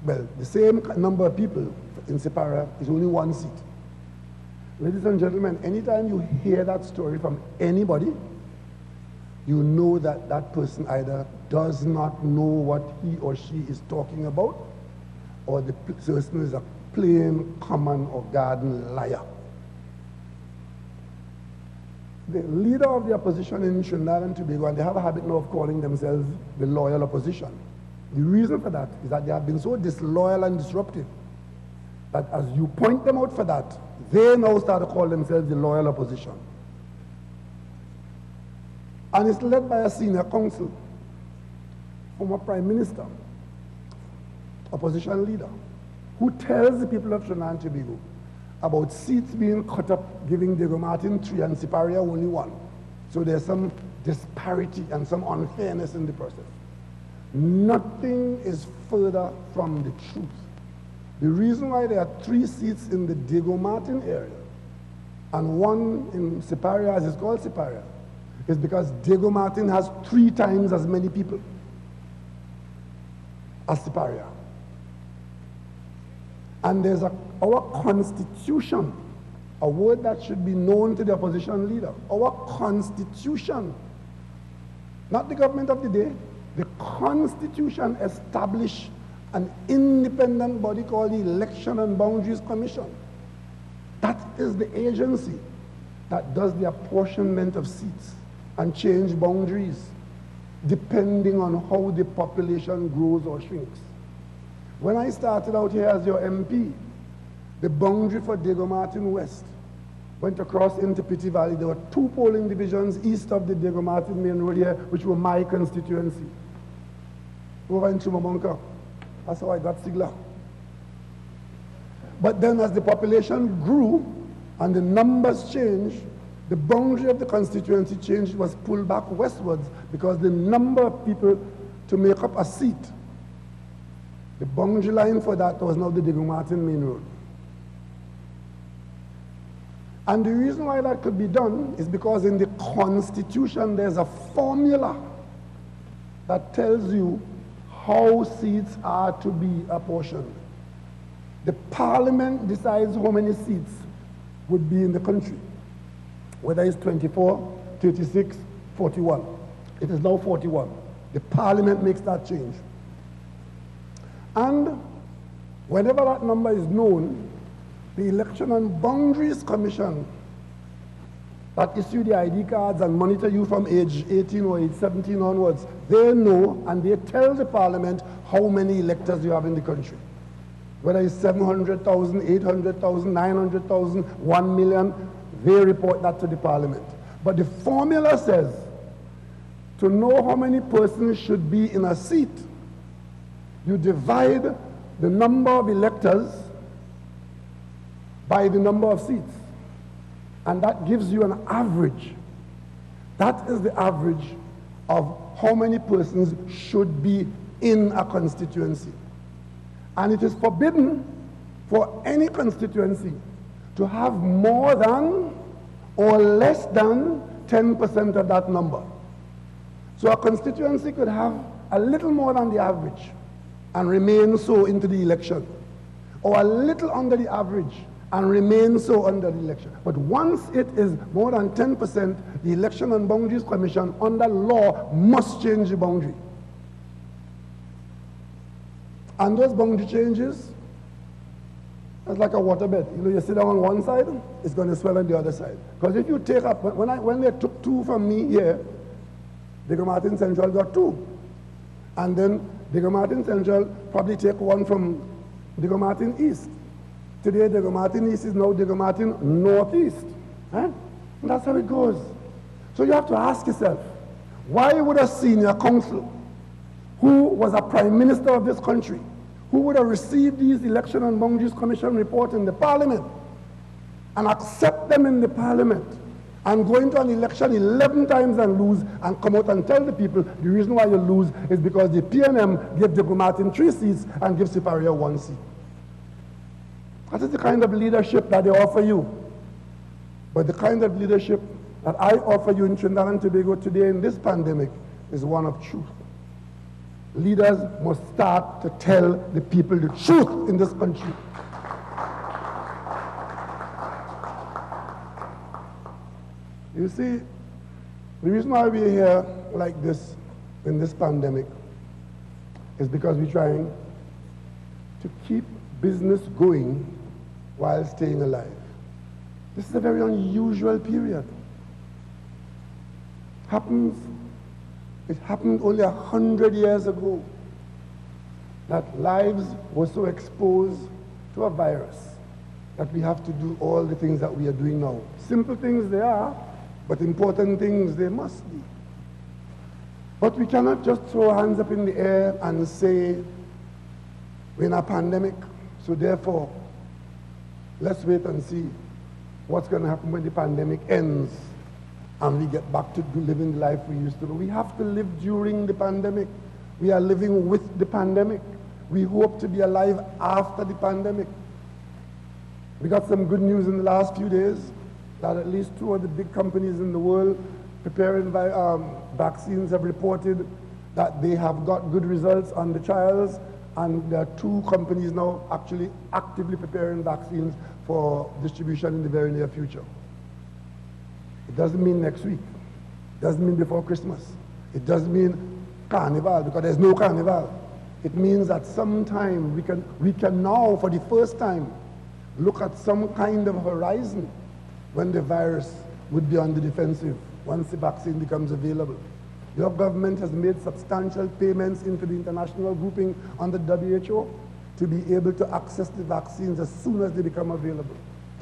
well, the same number of people in Siparia is only 1 seat. Ladies and gentlemen, anytime you hear that story from anybody, you know that that person either does not know what he or she is talking about, or the person is a plain, common, or garden liar. The leader of the opposition in Trinidad and Tobago, and they have a habit now of calling themselves the loyal opposition. The reason for that is that they have been so disloyal and disruptive that as you point them out for that, they now start to call themselves the loyal opposition. And it's led by a senior counsel. former prime minister, opposition leader, who tells the people of Trinidad and Tobago about seats being cut up, giving Diego Martin 3 and Siparia only 1. So there's some disparity and some unfairness in the process. Nothing is further from the truth. The reason why there are 3 seats in the Diego Martin area and 1 in Siparia, as it's called Siparia, is because Diego Martin has 3 times as many people as Siparia. And there's our constitution, a word that should be known to the opposition leader. Our constitution, not the government of the day, the constitution established an independent body called the Election and Boundaries Commission. That is the agency that does the apportionment of seats and change boundaries depending on how the population grows or shrinks. When I started out here as your MP, the boundary for Diego Martin West went across into Pity Valley. There were 2 polling divisions east of the Diego Martin main road here, which were my constituency. Over in Chumamonka. That's how I got Sigla. But then as the population grew and the numbers changed, the boundary of the constituency change was pulled back westwards because the number of people to make up a seat, the boundary line for that was now the Diego Martin main road. And the reason why that could be done is because in the Constitution there's a formula that tells you how seats are to be apportioned. The Parliament decides how many seats would be in the country, whether it's 24, 36, 41. It is now 41. The Parliament makes that change. And whenever that number is known, the Election and Boundaries Commission that issue the ID cards and monitor you from age 18 or age 17 onwards, they know and they tell the Parliament how many electors you have in the country. Whether it's 700,000, 800,000, 900,000, 1 million, they report that to the Parliament. But the formula says, to know how many persons should be in a seat, you divide the number of electors by the number of seats. And that gives you an average. That is the average of how many persons should be in a constituency. And it is forbidden for any constituency to have more than or less than 10% of that number. So a constituency could have a little more than the average and remain so into the election, or a little under the average and remain so under the election. But once it is more than 10%, the Election and Boundaries Commission under law must change the boundary. And those boundary changes, it's like a waterbed. You know, you sit down on one side, it's going to swell on the other side. Because if you take up, when they took 2 from me here, Diego Martin Central got 2. And then Diego Martin Central probably take 1 from Diego Martin East. Today, Diego Martin East is now Diego Martin Northeast. And that's how it goes. So you have to ask yourself, why would a senior counsel who was a prime minister of this country, who would have received these Election and Boundaries Commission reports in the Parliament and accept them in the Parliament and go into an election 11 times and lose and come out and tell the people the reason why you lose is because the PNM gave Diego Martin 3 seats and give Siparia 1 seat. That is the kind of leadership that they offer you. But the kind of leadership that I offer you in Trinidad and Tobago today in this pandemic is one of truth. Leaders must start to tell the people the truth in this country. You see, the reason why we're here like this in this pandemic is because we're trying to keep business going while staying alive. This is a very unusual period. It happened only 100 years ago that lives were so exposed to a virus that we have to do all the things that we are doing now. Simple things they are, but important things they must be. But we cannot just throw our hands up in the air and say, we're in a pandemic, so therefore, let's wait and see what's going to happen when the pandemic ends and we get back to living the life we used to. We have to live during the pandemic. We are living with the pandemic. We hope to be alive after the pandemic. We got some good news in the last few days that at least 2 of the big companies in the world preparing vaccines have reported that they have got good results on the trials, and there are 2 companies now actually actively preparing vaccines for distribution in the very near future. It doesn't mean next week. It doesn't mean before Christmas. It doesn't mean Carnival, because there's no Carnival. It means that sometime we can now, for the first time, look at some kind of horizon when the virus would be on the defensive once the vaccine becomes available. Your government has made substantial payments into the international grouping on the WHO to be able to access the vaccines as soon as they become available.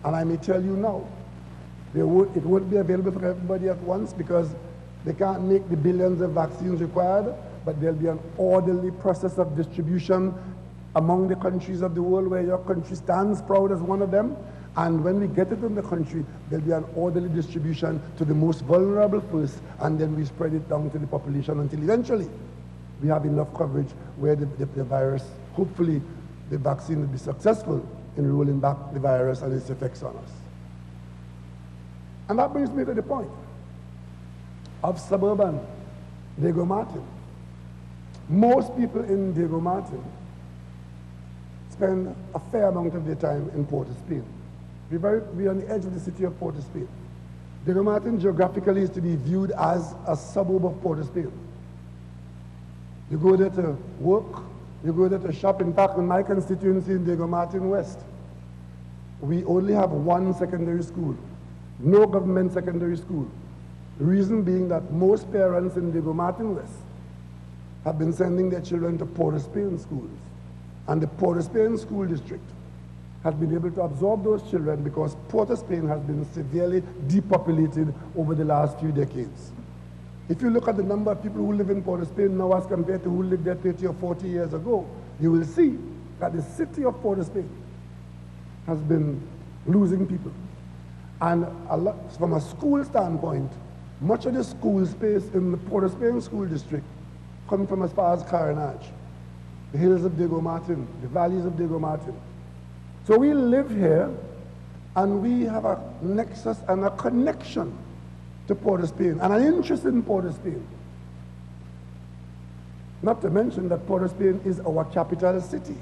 And I may tell you now, it won't be available for everybody at once because they can't make the billions of vaccines required, but there'll be an orderly process of distribution among the countries of the world where your country stands proud as one of them. And when we get it in the country, there'll be an orderly distribution to the most vulnerable first, and then we spread it down to the population until eventually we have enough coverage where the virus, hopefully the vaccine will be successful in rolling back the virus and its effects on us. And that brings me to the point of suburban Diego Martin. Most people in Diego Martin spend a fair amount of their time in Port of Spain. We're on the edge of the city of Port of Spain. Diego Martin geographically is to be viewed as a suburb of Port of Spain. You go there to work, you go there to shop. In fact, in my constituency in Diego Martin West, we only have 1 secondary school, no government secondary school. The reason being that most parents in Diego Martin West have been sending their children to Port of Spain schools. And the Port of Spain school district has been able to absorb those children because Port of Spain has been severely depopulated over the last few decades. If you look at the number of people who live in Port of Spain now as compared to who lived there 30 or 40 years ago, you will see that the city of Port of Spain has been losing people. And from a school standpoint, much of the school space in the Port of Spain school district comes from as far as Carenage, the hills of Diego Martin, the valleys of Diego Martin. So we live here, and we have a nexus and a connection to Port of Spain, and an interest in Port of Spain. Not to mention that Port of Spain is our capital city.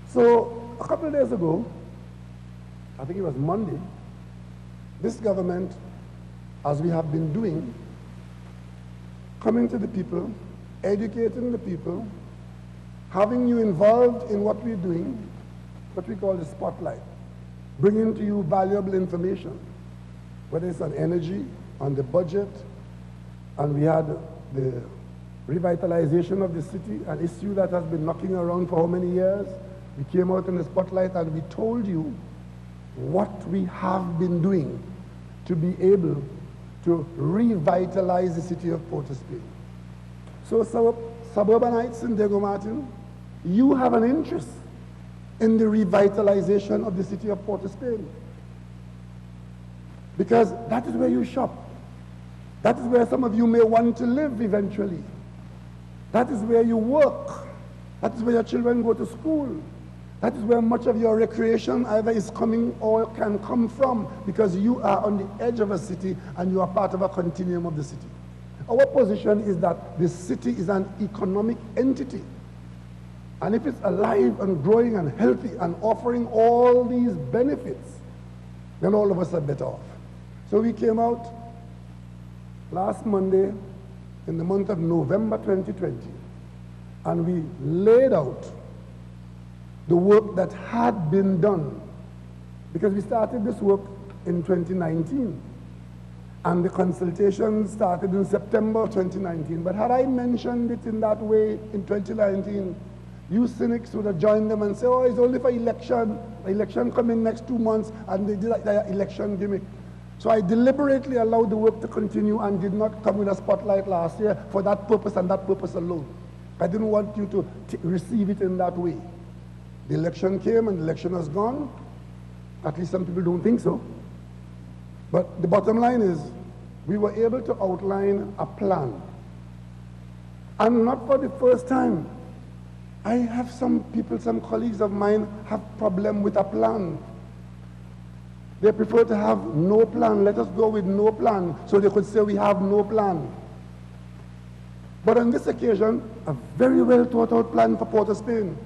So a couple of days ago, I think it was Monday, this government, as we have been doing, coming to the people, educating the people, having you involved in what we're doing, what we call the spotlight, bringing to you valuable information, whether it's on energy, on the budget, and we had the revitalization of the city, an issue that has been knocking around for how many years. We came out in the spotlight and we told you what we have been doing to be able to revitalize the city of Port of Spain. So suburbanites in Diego Martin, you have an interest in the revitalization of the city of Port of Spain. Because that is where you shop. That is where some of you may want to live eventually. That is where you work. That is where your children go to school. That is where much of your recreation either is coming or can come from, because you are on the edge of a city and you are part of a continuum of the city. Our position is that the city is an economic entity. And if it's alive and growing and healthy and offering all these benefits, then all of us are better off. So we came out last Monday in the month of November 2020, and we laid out the work that had been done, because we started this work in 2019. And the consultation started in September 2019. But had I mentioned it in that way in 2019, you cynics would have joined them and say, oh, it's only for election. The election come in next 2 months, and they did like the election gimmick. So I deliberately allowed the work to continue and did not come with a spotlight last year for that purpose and that purpose alone. I didn't want you to receive it in that way. The election came and the election has gone. At least some people don't think so. But the bottom line is, we were able to outline a plan. And not for the first time. I have some people, some colleagues of mine have problem with a plan. They prefer to have no plan. Let us go with no plan, so they could say we have no plan. But on this occasion, a very well thought out plan for Port of Spain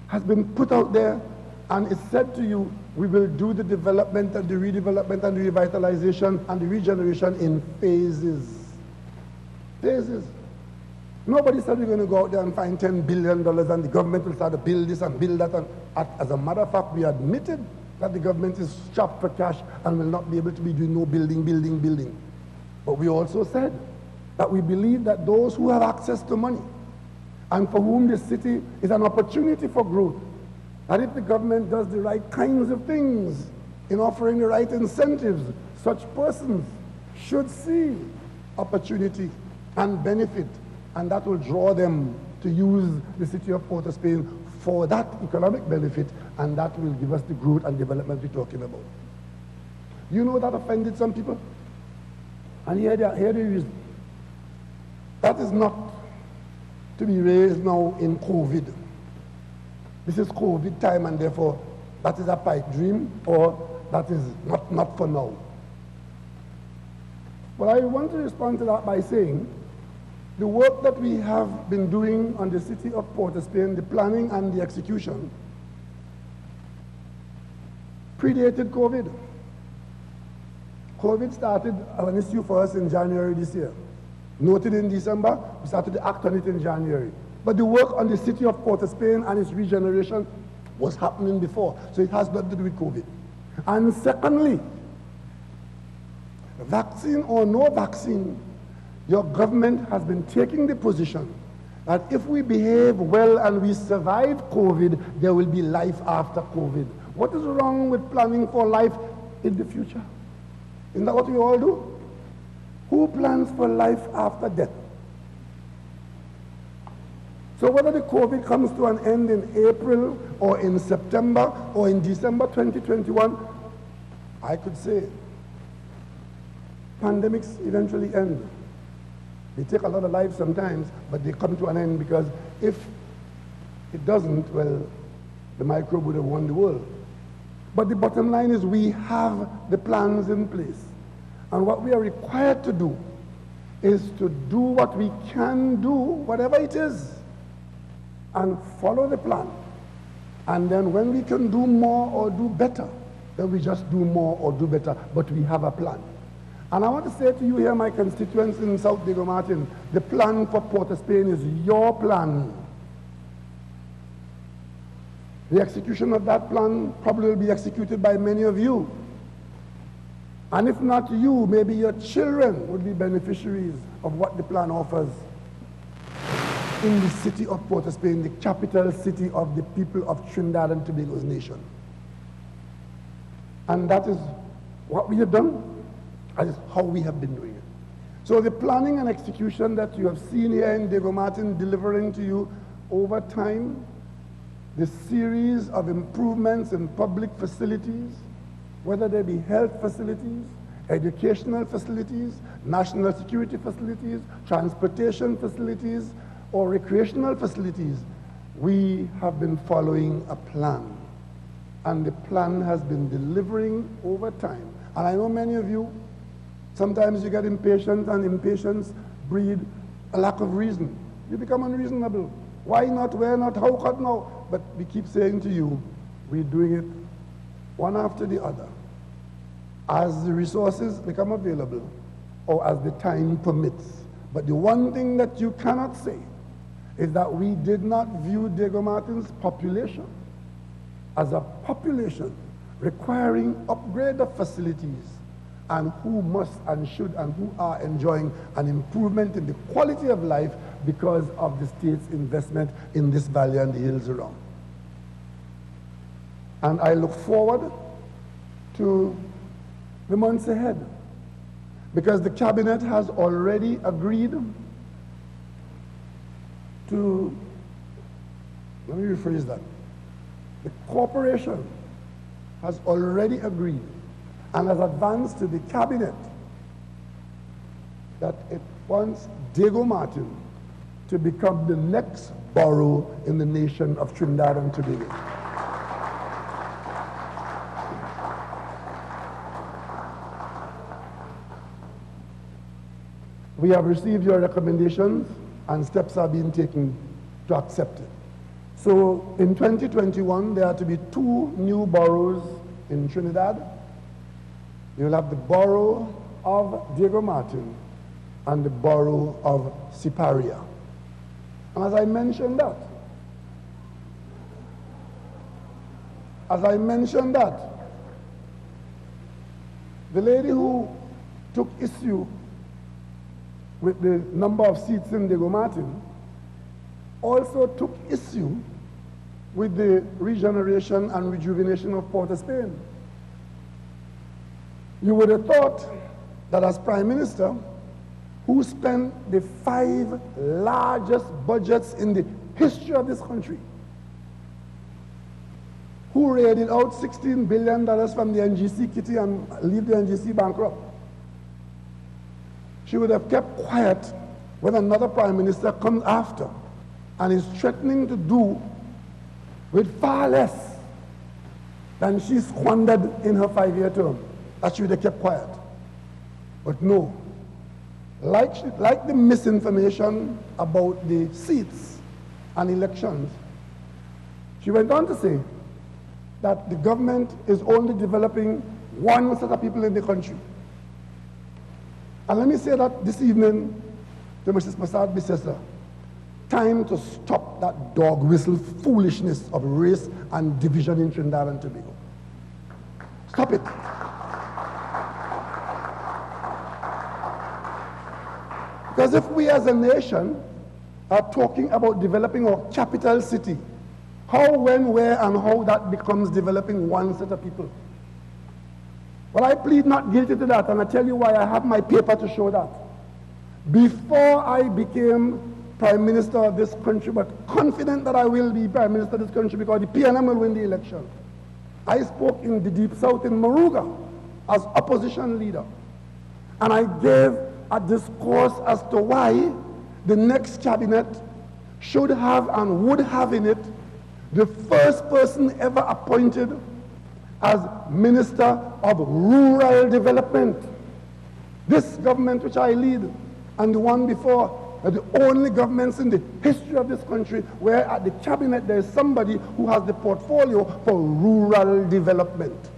has been put out there, and it's said to you, we will do the development and the redevelopment and the revitalization and the regeneration in phases. Phases. Nobody said we're going to go out there and find $10 billion and the government will start to build this and build that. And as a matter of fact, we admitted that the government is strapped for cash and will not be able to be doing no building. But we also said that we believe that those who have access to money and for whom this city is an opportunity for growth, that if the government does the right kinds of things in offering the right incentives, such persons should see opportunity and benefit, and that will draw them to use the city of Port of Spain for that economic benefit, and that will give us the growth and development we're talking about. You know that offended some people? And here the reason. That is not to be raised now in COVID. This is COVID time, and therefore that is a pipe dream, or that is not for now. But I want to respond to that by saying, the work that we have been doing on the city of Port of Spain, the planning and the execution, predated COVID. COVID started an issue for us in January this year. Noted in December, we started to act on it in January. But the work on the city of Port of Spain and its regeneration was happening before, so it has nothing to do with COVID. And secondly, vaccine or no vaccine, your government has been taking the position that if we behave well and we survive COVID, there will be life after COVID. What is wrong with planning for life in the future? Isn't that what we all do? Who plans for life after death? So whether the COVID comes to an end in April or in September or in December 2021, I could say pandemics eventually end. They take a lot of lives sometimes, but they come to an end, because if it doesn't, well, the microbe would have won the world. But the bottom line is we have the plans in place. And what we are required to do is to do what we can do, whatever it is, and follow the plan. And then when we can do more or do better, then we just do more or do better, but we have a plan. And I want to say to you here, my constituents in South Diego Martin, the plan for Port of Spain is your plan. The execution of that plan probably will be executed by many of you. And if not you, maybe your children would be beneficiaries of what the plan offers in the city of Port of Spain, the capital city of the people of Trinidad and Tobago's nation. And that is what we have done. That is how we have been doing it. So the planning and execution that you have seen here in Diego Martin delivering to you over time, the series of improvements in public facilities, whether they be health facilities, educational facilities, national security facilities, transportation facilities, or recreational facilities, we have been following a plan. And the plan has been delivering over time. And I know many of you, sometimes you get impatient, and impatience breed a lack of reason. You become unreasonable. Why not? Where not? How come now? But we keep saying to you, we're doing it one after the other, as the resources become available or as the time permits. But the one thing that you cannot say is that we did not view Diego Martin's population as a population requiring upgrade of facilities, and who must and should and who are enjoying an improvement in the quality of life because of the state's investment in this valley and the hills around. And I look forward to the months ahead, because the cabinet has already agreed to, let me rephrase that, the corporation has already agreed and has advanced to the cabinet that it wants Diego Martin to become the next borough in the nation of Trinidad and Tobago. We have received your recommendations and steps are being taken to accept it. So in 2021, there are to be 2 new boroughs in Trinidad. You'll have the borough of Diego Martin and the borough of Siparia. And as I mentioned that, the lady who took issue with the number of seats in Diego Martin also took issue with the regeneration and rejuvenation of Port of Spain. You would have thought that as Prime Minister, who spent the 5 largest budgets in the history of this country, who raided out $16 billion from the NGC kitty and leave the NGC bankrupt, she would have kept quiet when another Prime Minister comes after and is threatening to do with far less than she squandered in her 5-year term, that she would have kept quiet. But no, like the misinformation about the seats and elections, she went on to say that the government is only developing one set of people in the country. And let me say that this evening to Mrs. Prasad Bisesa, time to stop that dog whistle foolishness of race and division in Trinidad and Tobago. Stop it. Because if we as a nation are talking about developing our capital city, how, when, where, and how that becomes developing one set of people? Well, I plead not guilty to that, and I tell you why. I have my paper to show that. Before I became Prime Minister of this country, but confident that I will be Prime Minister of this country because the PNM will win the election, I spoke in the Deep South in Moruga as opposition leader. And I gave a discourse as to why the next cabinet should have and would have in it the first person ever appointed as Minister of Rural Development. This government which I lead and the one before are the only governments in the history of this country where at the cabinet there is somebody who has the portfolio for rural development.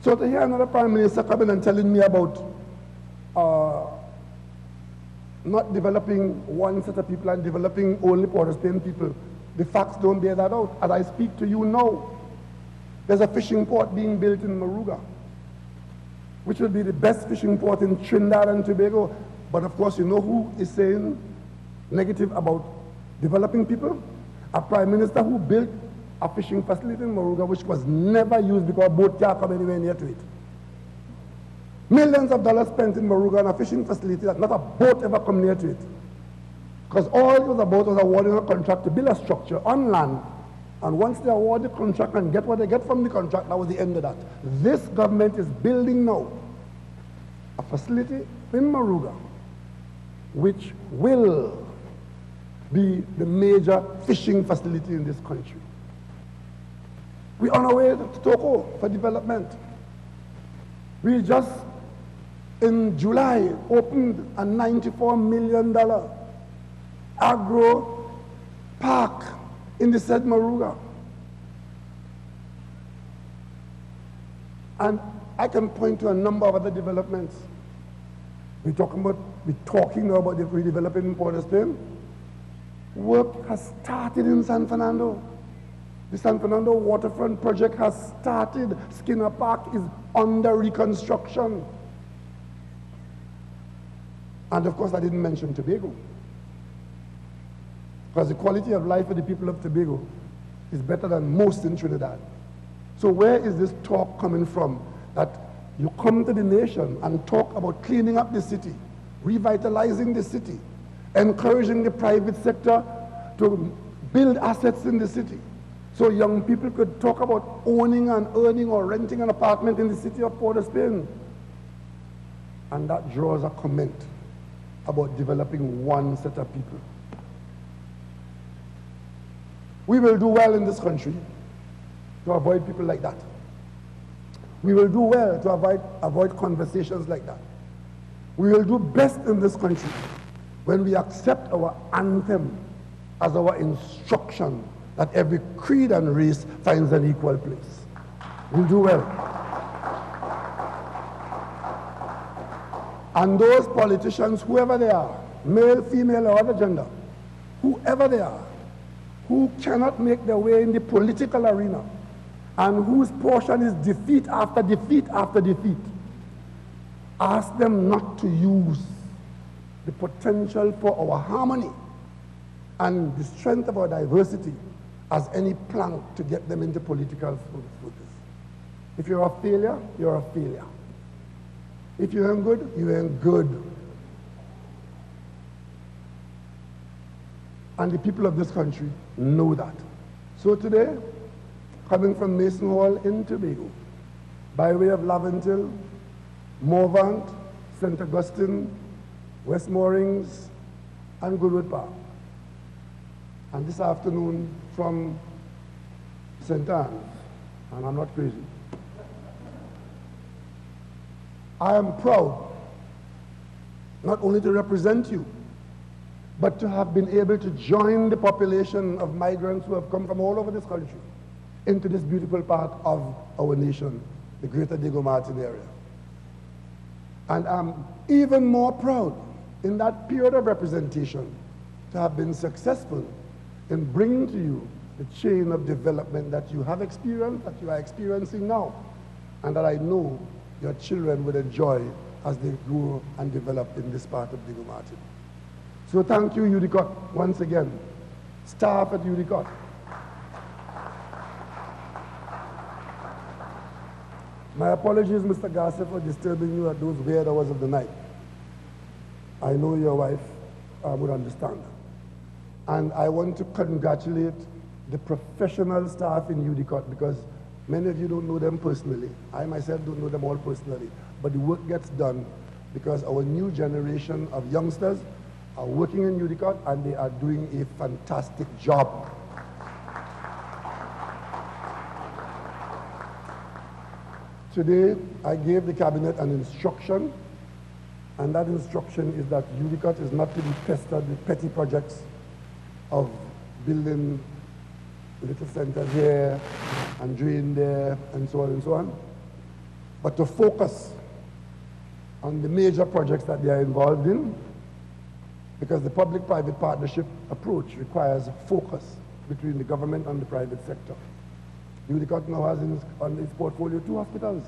So to hear another Prime Minister coming and telling me about not developing one set of people and developing only Port of Spain people, the facts don't bear that out. As I speak to you now, there's a fishing port being built in Moruga, which will be the best fishing port in Trinidad and Tobago. But of course, you know who is saying negative about developing people? A Prime Minister who built a fishing facility in Moruga which was never used because a boat can't come anywhere near to it. Millions of dollars spent in Moruga on a fishing facility that not a boat ever come near to it. Because all it was about was awarding a contract to build a structure on land. And once they award the contract and get what they get from the contract, that was the end of that. This government is building now a facility in Moruga which will be the major fishing facility in this country. We're on our way to Toko for development. We just, in July, opened a $94 million agro park in the said Moruga. And I can point to a number of other developments. We're talking now about the redeveloping in Port of Spain. Work has started in San Fernando. The San Fernando waterfront project has started. Skinner Park is under reconstruction. And of course, I didn't mention Tobago. Because the quality of life for the people of Tobago is better than most in Trinidad. So where is this talk coming from? That you come to the nation and talk about cleaning up the city, revitalizing the city, encouraging the private sector to build assets in the city. So young people could talk about owning and earning or renting an apartment in the city of Port of Spain. And that draws a comment about developing one set of people. We will do well in this country to avoid people like that. We will do well to avoid conversations like that. We will do best in this country when we accept our anthem as our instruction that every creed and race finds an equal place. We'll do well. And those politicians, whoever they are, male, female, or other gender, whoever they are, who cannot make their way in the political arena, and whose portion is defeat after defeat after defeat, ask them not to use the potential for our harmony and the strength of our diversity as any plank to get them into political focus. If you're a failure, you're a failure. If you ain't good, you ain't good. And the people of this country know that. So today, coming from Mason Hall in Tobago, by way of Laventille, Morvant, St. Augustine, West Moorings, and Goodwood Park. And this afternoon from St. Anne's, and I'm not crazy. I am proud not only to represent you, but to have been able to join the population of migrants who have come from all over this country into this beautiful part of our nation, the greater Diego Martin area. And I'm even more proud in that period of representation to have been successful in bringing to you the chain of development that you have experienced, that you are experiencing now, and that I know your children will enjoy as they grow and develop in this part of Diego Martin. So thank you, UDCOT, once again. Staff at UDCOT. My apologies, Mr. Garcia, for disturbing you at those weird hours of the night. I know your wife would understand. And I want to congratulate the professional staff in UDCOT, because many of you don't know them personally. I myself don't know them all personally. But the work gets done because our new generation of youngsters are working in UDCOT and they are doing a fantastic job. Today, I gave the cabinet an instruction, and that instruction is that UDCOT is not to be pestered with petty projects of building little centers here and drain there and so on and so on, but to focus on the major projects that they are involved in, because the public-private partnership approach requires focus between the government and the private sector. UDCOT now has on its portfolio 2 hospitals.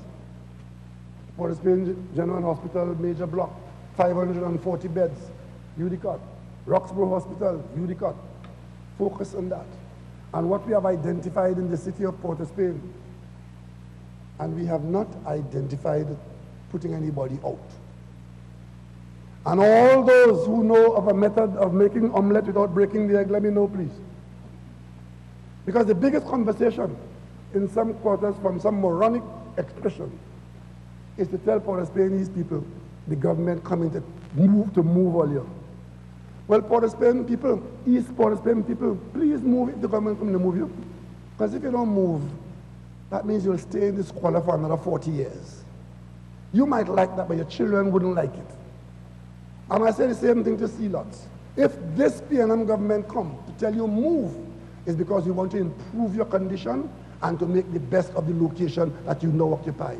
Port of Spain General Hospital, major block, 540 beds, UDCOT. Roxborough Hospital, UDCOT. Focus on that. And what we have identified in the city of Port of Spain, and we have not identified putting anybody out. And all those who know of a method of making omelette without breaking the egg, let me know, please. Because the biggest conversation in some quarters from some moronic expression is to tell Port of Spainese people, the government coming to move all you. Well, Port of Spain people, East Port of Spain people, please move if the government come to move you. Because if you don't move, that means you'll stay in this squalor for another 40 years. You might like that, but your children wouldn't like it. And I say the same thing to C-lots. If this PNM government come to tell you move, it's because you want to improve your condition and to make the best of the location that you now occupy.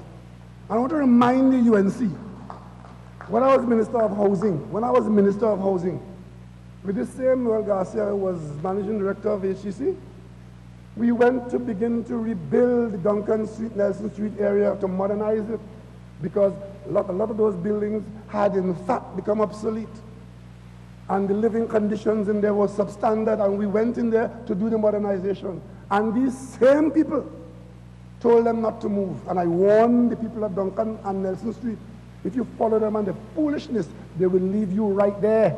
I want to remind the UNC, when I was Minister of Housing, with this same Noel Garcia who was Managing Director of HCC, we went to begin to rebuild the Duncan Street, Nelson Street area to modernize it, because a lot of those buildings had in fact become obsolete. And the living conditions in there were substandard, and we went in there to do the modernization. And these same people told them not to move. And I warned the people of Duncan and Nelson Street, if you follow them and the foolishness, they will leave you right there.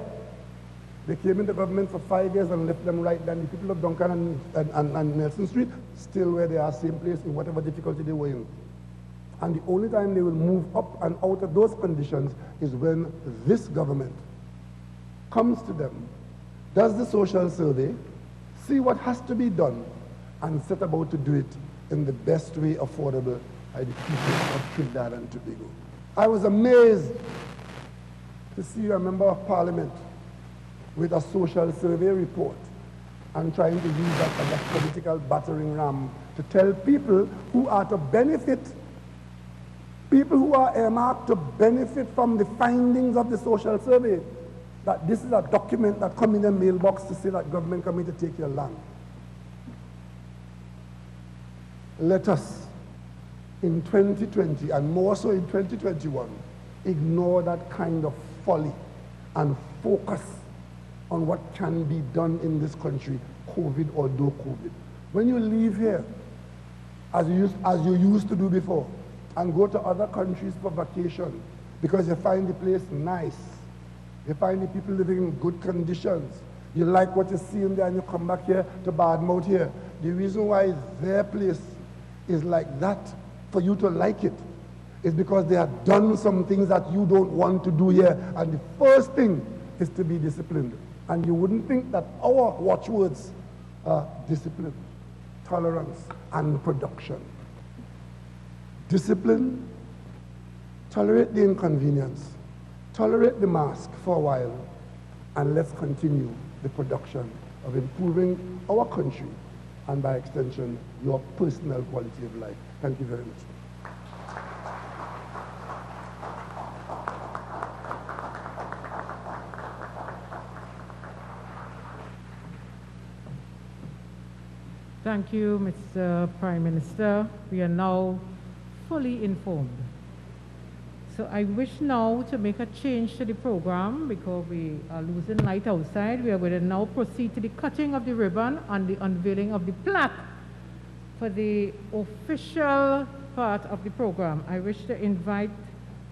They came into government for 5 years and left them right there. And the people of Duncan and Nelson Street, still where they are, same place, in whatever difficulty they were in. And the only time they will move up and out of those conditions is when this government comes to them, does the social survey, see what has to be done, and set about to do it in the best way affordable by the people of Trinidad and Tobago. I was amazed to see a member of parliament with a social survey report and trying to use that as a political battering ram to tell people who are to benefit, people who are earmarked to benefit from the findings of the social survey, that this is a document that comes in the mailbox to say that government coming to take your land. Let us, in 2020, and more so in 2021, ignore that kind of folly and focus on what can be done in this country, COVID or no COVID. When you leave here, as you used to do before, and go to other countries for vacation, because you find the place nice, you find the people living in good conditions, you like what you see in there, and you come back here to badmouth here. The reason why their place is like that, for you to like it, is because they have done some things that you don't want to do here. And the first thing is to be disciplined. And you wouldn't think that our watchwords are discipline, tolerance, and production. Discipline, tolerate the inconvenience, tolerate the mask for a while, and let's continue the production of improving our country and by extension, your personal quality of life. Thank you very much. Thank you, Mr. Prime Minister. We are now fully informed. So I wish now to make a change to the program because we are losing light outside. We are going to now proceed to the cutting of the ribbon and the unveiling of the plaque for the official part of the program. I wish to invite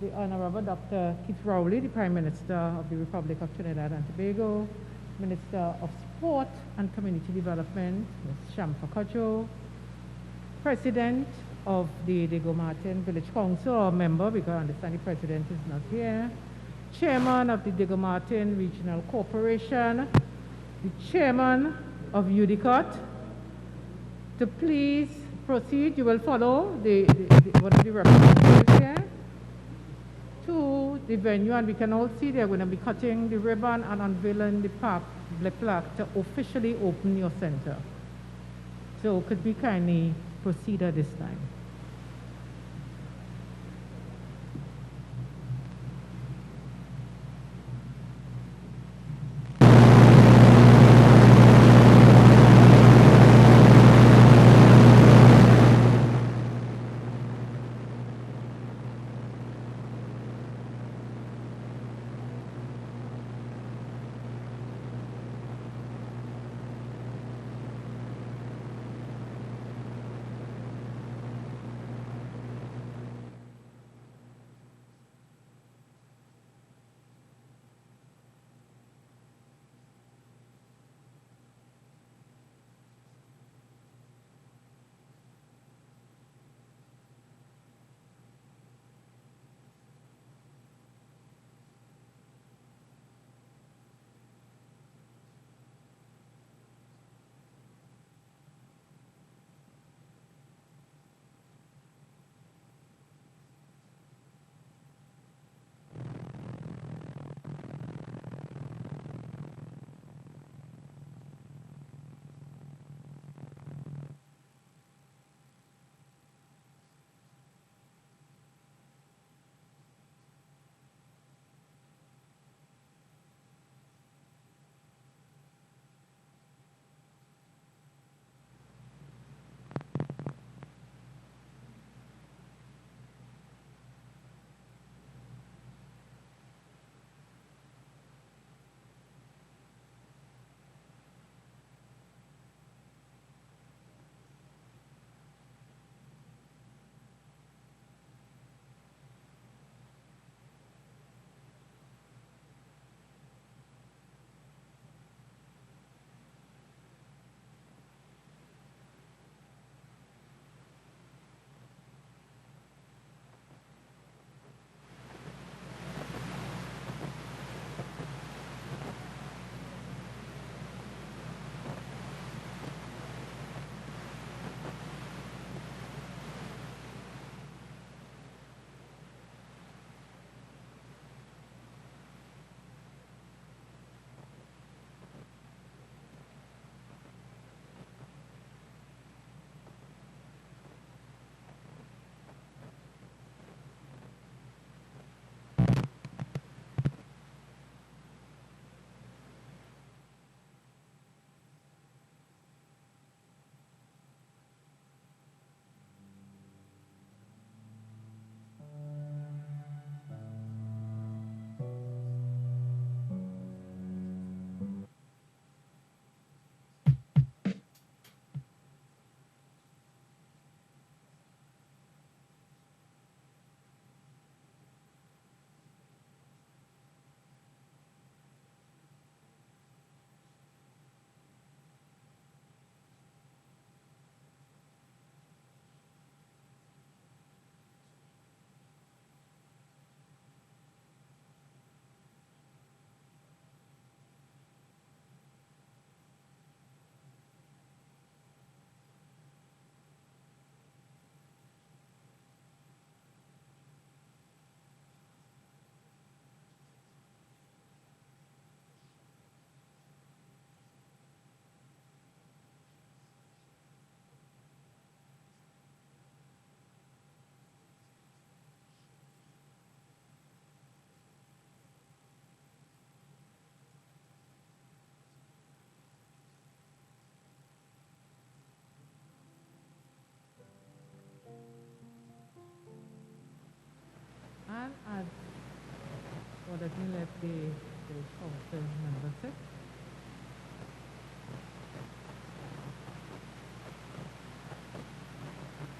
the Honorable Dr. Keith Rowley, the Prime Minister of the Republic of Trinidad and Tobago, Minister of Sport and Community Development, Ms. Shamfa Kojo, President of the Diego Martin Village Council, or member, because I understand the President is not here, Chairman of the Diego Martin Regional Corporation, the Chairman of UDICOT, to please proceed. You will follow one of the representatives here to the venue, and we can all see they're going to be cutting the ribbon and unveiling the plaque to officially open your center. So could we kindly proceed at this time? let me let the council members sit.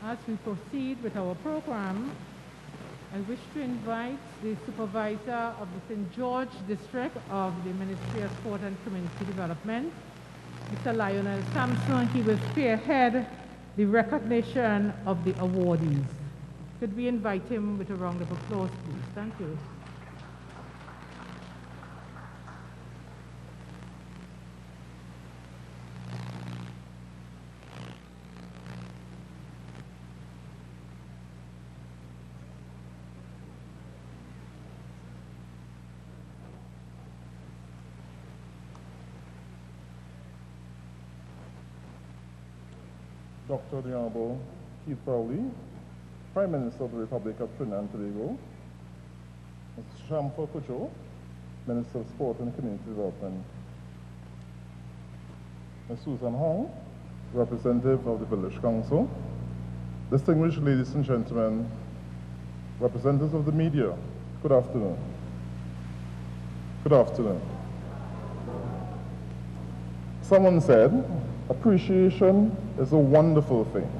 As we proceed with our program, I wish to invite the supervisor of the St. George District of the Ministry of Sport and Community Development, Mr. Lionel Sampson. He will spearhead the recognition of the awardees. Could we invite him with a round of applause, please? Thank you. Dr. the Honorable Keith Crowley, Prime Minister of the Republic of Trinidad and Tobago, Mr. Shamfa Kucho, Minister of Sport and Community Development, Ms. Susan Hong, Representative of the Village Council, distinguished ladies and gentlemen, representatives of the media, good afternoon. Good afternoon. Someone said, appreciation is a wonderful thing.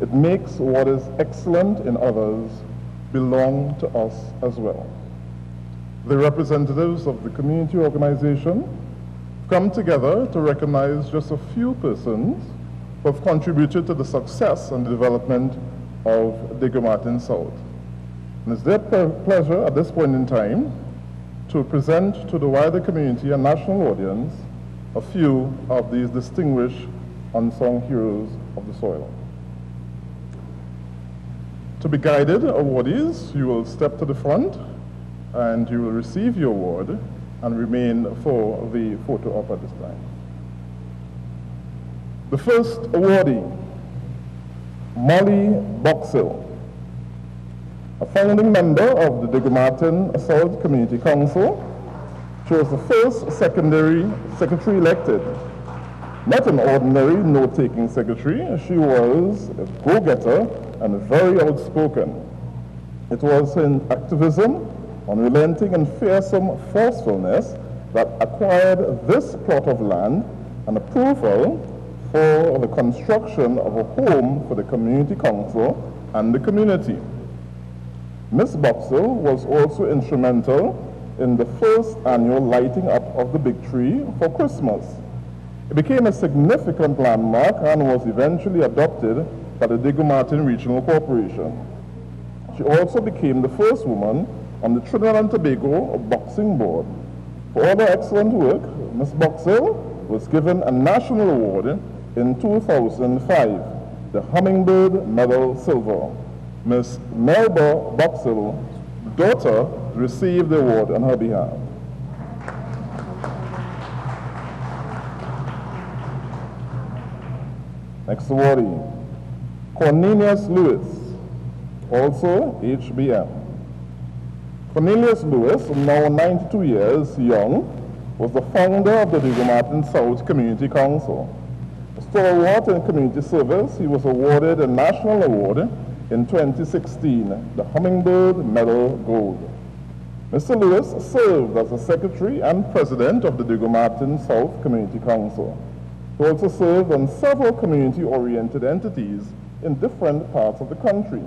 It makes what is excellent in others belong to us as well. The representatives of the community organization come together to recognize just a few persons who have contributed to the success and development of Diego Martin South. And it's their pleasure at this point in time to present to the wider community and national audience a few of these distinguished unsung heroes of the soil. To be guided, awardees, you will step to the front and you will receive your award and remain for the photo op at this time. The first awardee, Molly Boxill, a founding member of the Diego Martin South Community Council. She was the first secretary elected. Not an ordinary note-taking secretary, she was a go-getter and very outspoken. It was her activism, unrelenting and fearsome forcefulness that acquired this plot of land and approval for the construction of a home for the community council and the community. Ms. Boxill was also instrumental in the first annual lighting up of the big tree for Christmas. It became a significant landmark and was eventually adopted by the Diego Martin Regional Corporation. She also became the first woman on the Trinidad and Tobago Boxing Board. For all her excellent work, Ms. Boxill was given a national award in 2005, the Hummingbird Medal Silver. Ms. Melba Boxill, daughter, received the award on her behalf. Next awardee, Cornelius Lewis, also HBM. Cornelius Lewis, now 92 years young, was the founder of the Diego Martin South Community Council. A stalwart in community service, he was awarded a national award in 2016, the Hummingbird Medal Gold. Mr. Lewis served as the secretary and president of the Diego Martin South Community Council. He also served on several community-oriented entities in different parts of the country.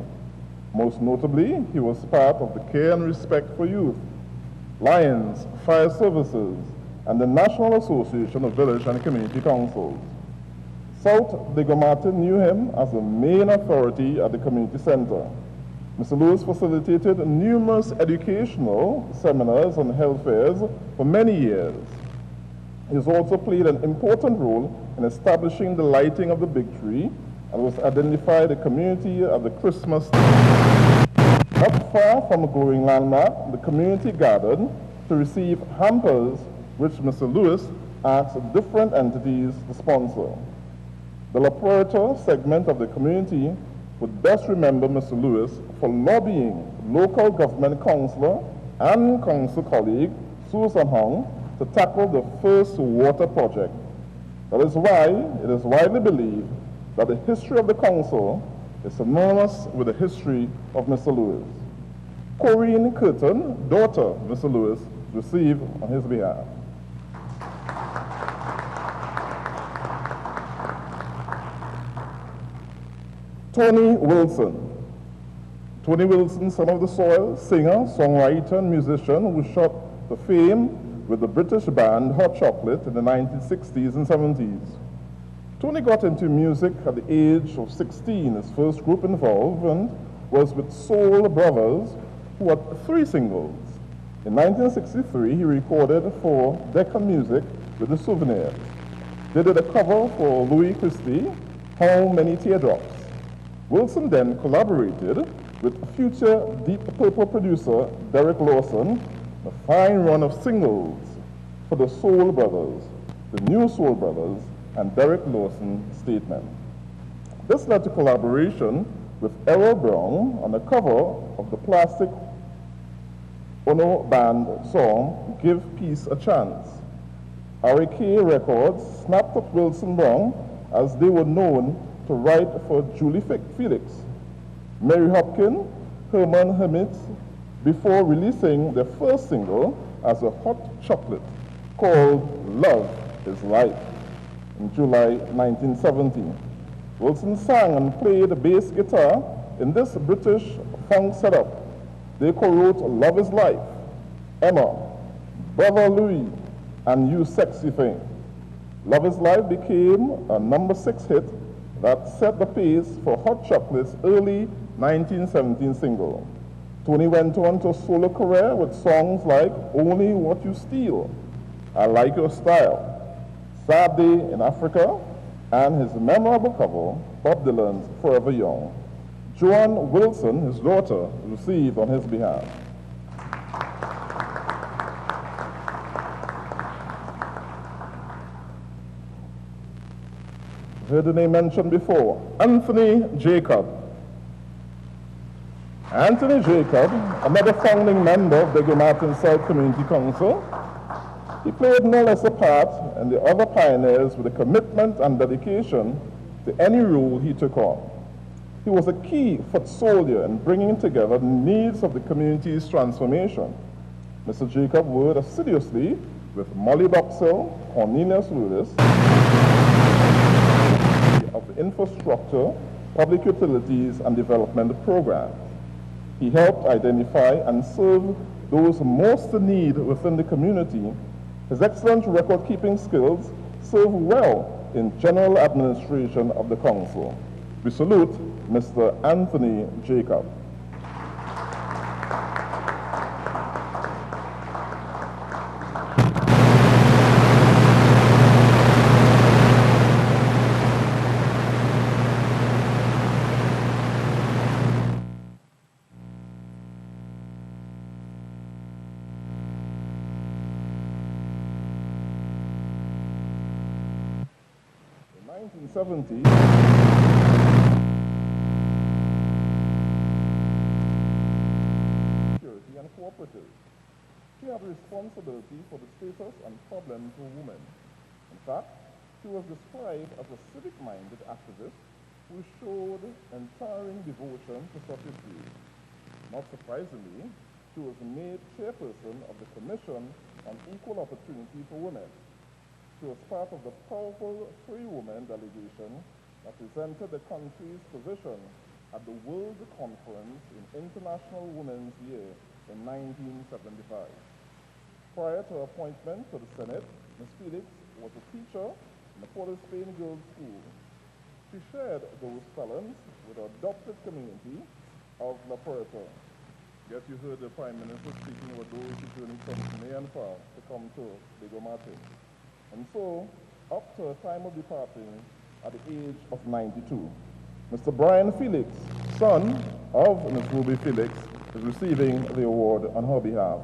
Most notably, he was part of the Care and Respect for Youth, Lions, Fire Services, and the National Association of Village and Community Councils. South Diego Martin knew him as the main authority at the community center. Mr. Lewis facilitated numerous educational seminars and health fairs for many years. He has also played an important role in establishing the lighting of the big tree and was identified a community of the Christmas. Not far from a growing landmark, the community gathered to receive hampers which Mr. Lewis asked different entities to sponsor. The La Puerta segment of the community would best remember Mr. Lewis for lobbying local government councillor and council colleague Susan Hong to tackle the first water project. That is why it is widely believed that the history of the council is synonymous with the history of Mr. Lewis. Corinne Curtin, daughter of Mr. Lewis, receive on his behalf. Tony Wilson. Tony Wilson, son of the soil, singer, songwriter, and musician who shot to fame with the British band Hot Chocolate in the 1960s and 70s. Tony got into music at the age of 16. His first group involvement was with Soul Brothers, who had 3 singles. In 1963, he recorded for Decca Music with The Souvenir. They did a cover for Louis Christie, How Many Teardrops. Wilson then collaborated with future Deep Purple producer Derek Lawson, a fine run of singles for the Soul Brothers, the New Soul Brothers, and Derek Lawson Statement. This led to collaboration with Errol Brown on the cover of the Plastic Ono Band song, Give Peace a Chance. RAK Records snapped up Wilson Brown, as they were known to write for Julie Felix, Mary Hopkin, Herman Hermit, before releasing their first single as a Hot Chocolate called Love is Life in July 1970. Wilson sang and played bass guitar in this British funk setup. They co-wrote Love is Life, Emma, Brother Louis, and You Sexy Thing. Love is Life became a #6 hit that set the pace for Hot Chocolate's early 1917 single. Tony went on to a solo career with songs like Only What You Steal, I Like Your Style, Sad Day in Africa, and his memorable cover, Bob Dylan's Forever Young. Joan Wilson, his daughter, received on his behalf. Heard the name mentioned before, Anthony Jacob. Anthony Jacob, another founding member of the Martin South Community Council, he played no less a part in the other pioneers with a commitment and dedication to any role he took on. He was a key foot soldier in bringing together the needs of the community's transformation. Mr. Jacob worked assiduously with Molly Boxell, Cornelius Lewis, of the infrastructure, public utilities, and development programs. He helped identify and serve those most in need within the community. His excellent record-keeping skills serve well in general administration of the council. We salute Mr. Anthony Jacob. In 1970, security and cooperative. She had responsibility for the status and problems of women. In fact, she was described as a civic-minded activist who showed untiring devotion to such issues. Not surprisingly, she was made chairperson of the Commission on Equal Opportunity for Women. She was part of the powerful 3-woman delegation that presented the country's position at the World Conference in International Women's Year in 1975. Prior to her appointment to the Senate, Ms. Felix was a teacher in the Port of Spain Girls' School. She shared those talents with her adopted community of La Puerta. Yes, you heard the Prime Minister speaking with those who journeyed from near and far to come to Diego Martin. And so, up to her time of departing at the age of 92, Mr. Brian Felix, son of Ms. Ruby Felix, is receiving the award on her behalf.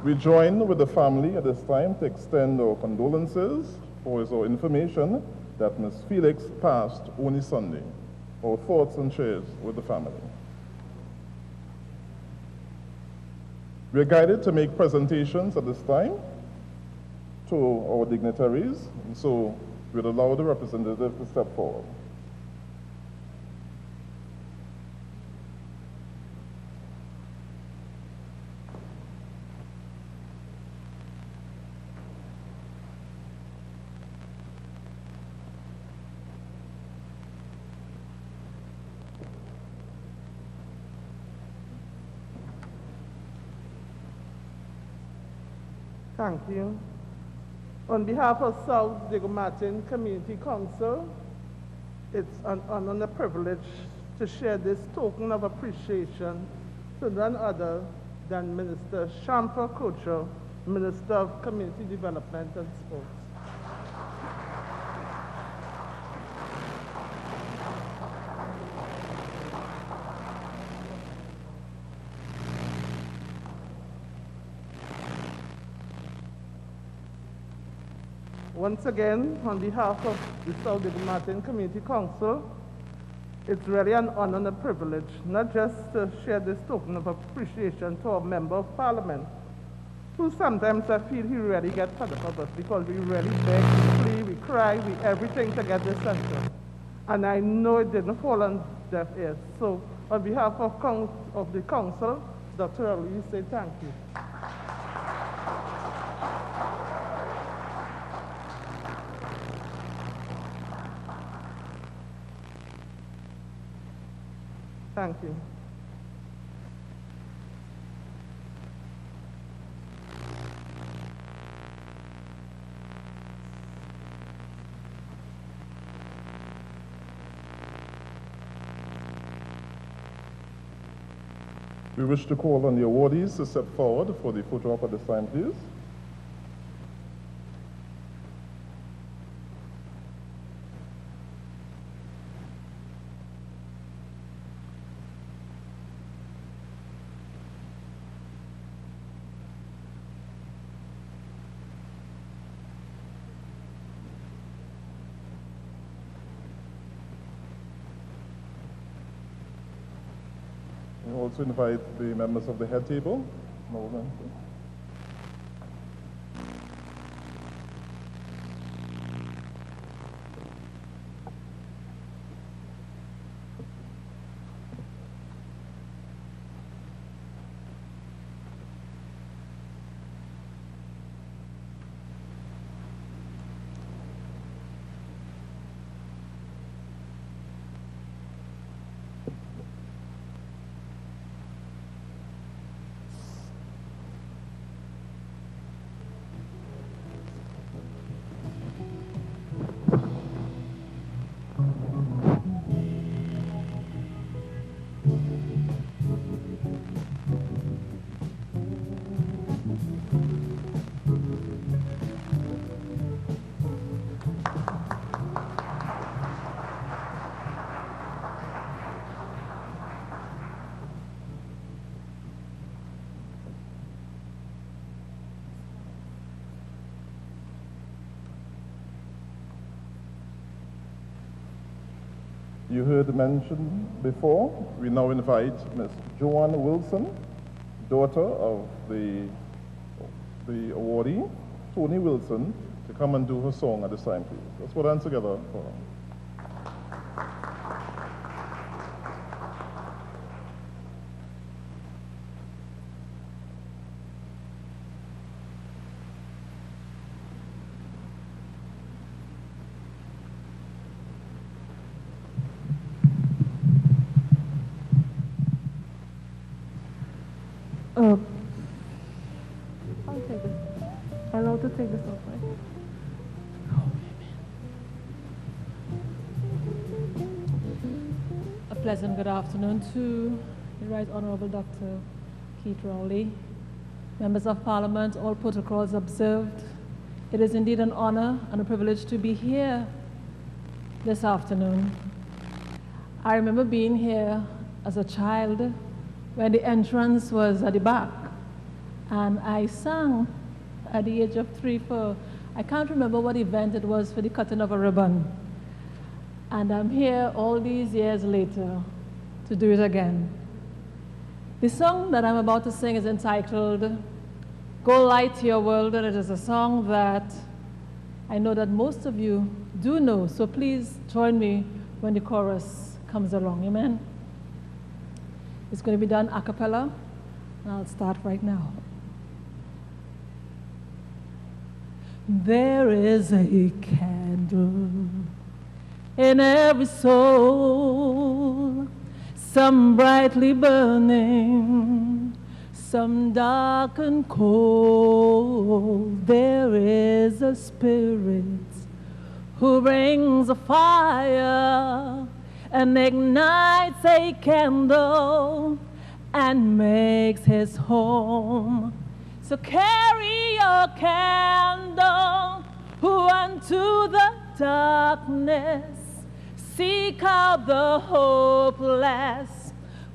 We join with the family at this time to extend our condolences for our information that Ms. Felix passed only Sunday. Our thoughts and prayers with the family. We are guided to make presentations at this time to our dignitaries, and so we'll allow the representative to step forward. Thank you. On behalf of South Diego Martin Community Council, it's an honor and a privilege to share this token of appreciation to none other than Minister Shampa Kocho, Minister of Community Development and Sports. Once again, on behalf of the South Diego Martin Community Council, it's really an honor and a privilege, not just to share this token of appreciation to our Member of Parliament, who sometimes I feel he really gets fed up of us because we really beg, we plead, we cry, we everything to get this center. And I know it didn't fall on deaf ears. So on behalf of the council, Dr. Ali, we say thank you. Thank you. We wish to call on the awardees to step forward for the photo op at this time, please. We also invite the members of the head table. You heard mentioned before, we now invite Ms. Joanne Wilson, daughter of the awardee, Tony Wilson, to come and do her song at this time, please. Let's put hands together for her. I'll take this. I'm allowed to take this off, right? A pleasant good afternoon to the Right Honorable Dr. Keith Rowley, members of Parliament, all protocols observed. It is indeed an honor and a privilege to be here this afternoon. I remember being here as a child when the entrance was at the back, and I sang at the age of 3, 4. I can't remember what event it was for the cutting of a ribbon. And I'm here all these years later to do it again. The song that I'm about to sing is entitled Go Light Your World, and it is a song that I know that most of you do know, so please join me when the chorus comes along, amen? It's going to be done a cappella, and I'll start right now. There is a candle in every soul, some brightly burning, some dark and cold, there is a spirit who brings a fire and ignites a candle and makes his home. So carry your candle unto the darkness, seek out the hopeless,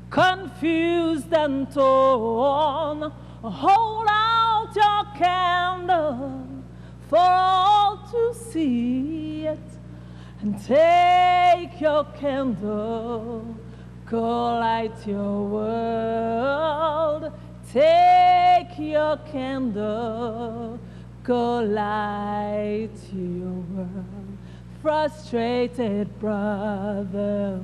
confused and torn. Hold out your candle for all to see it, and take your candle, go light your world. Take your candle, go light your world. Frustrated brother,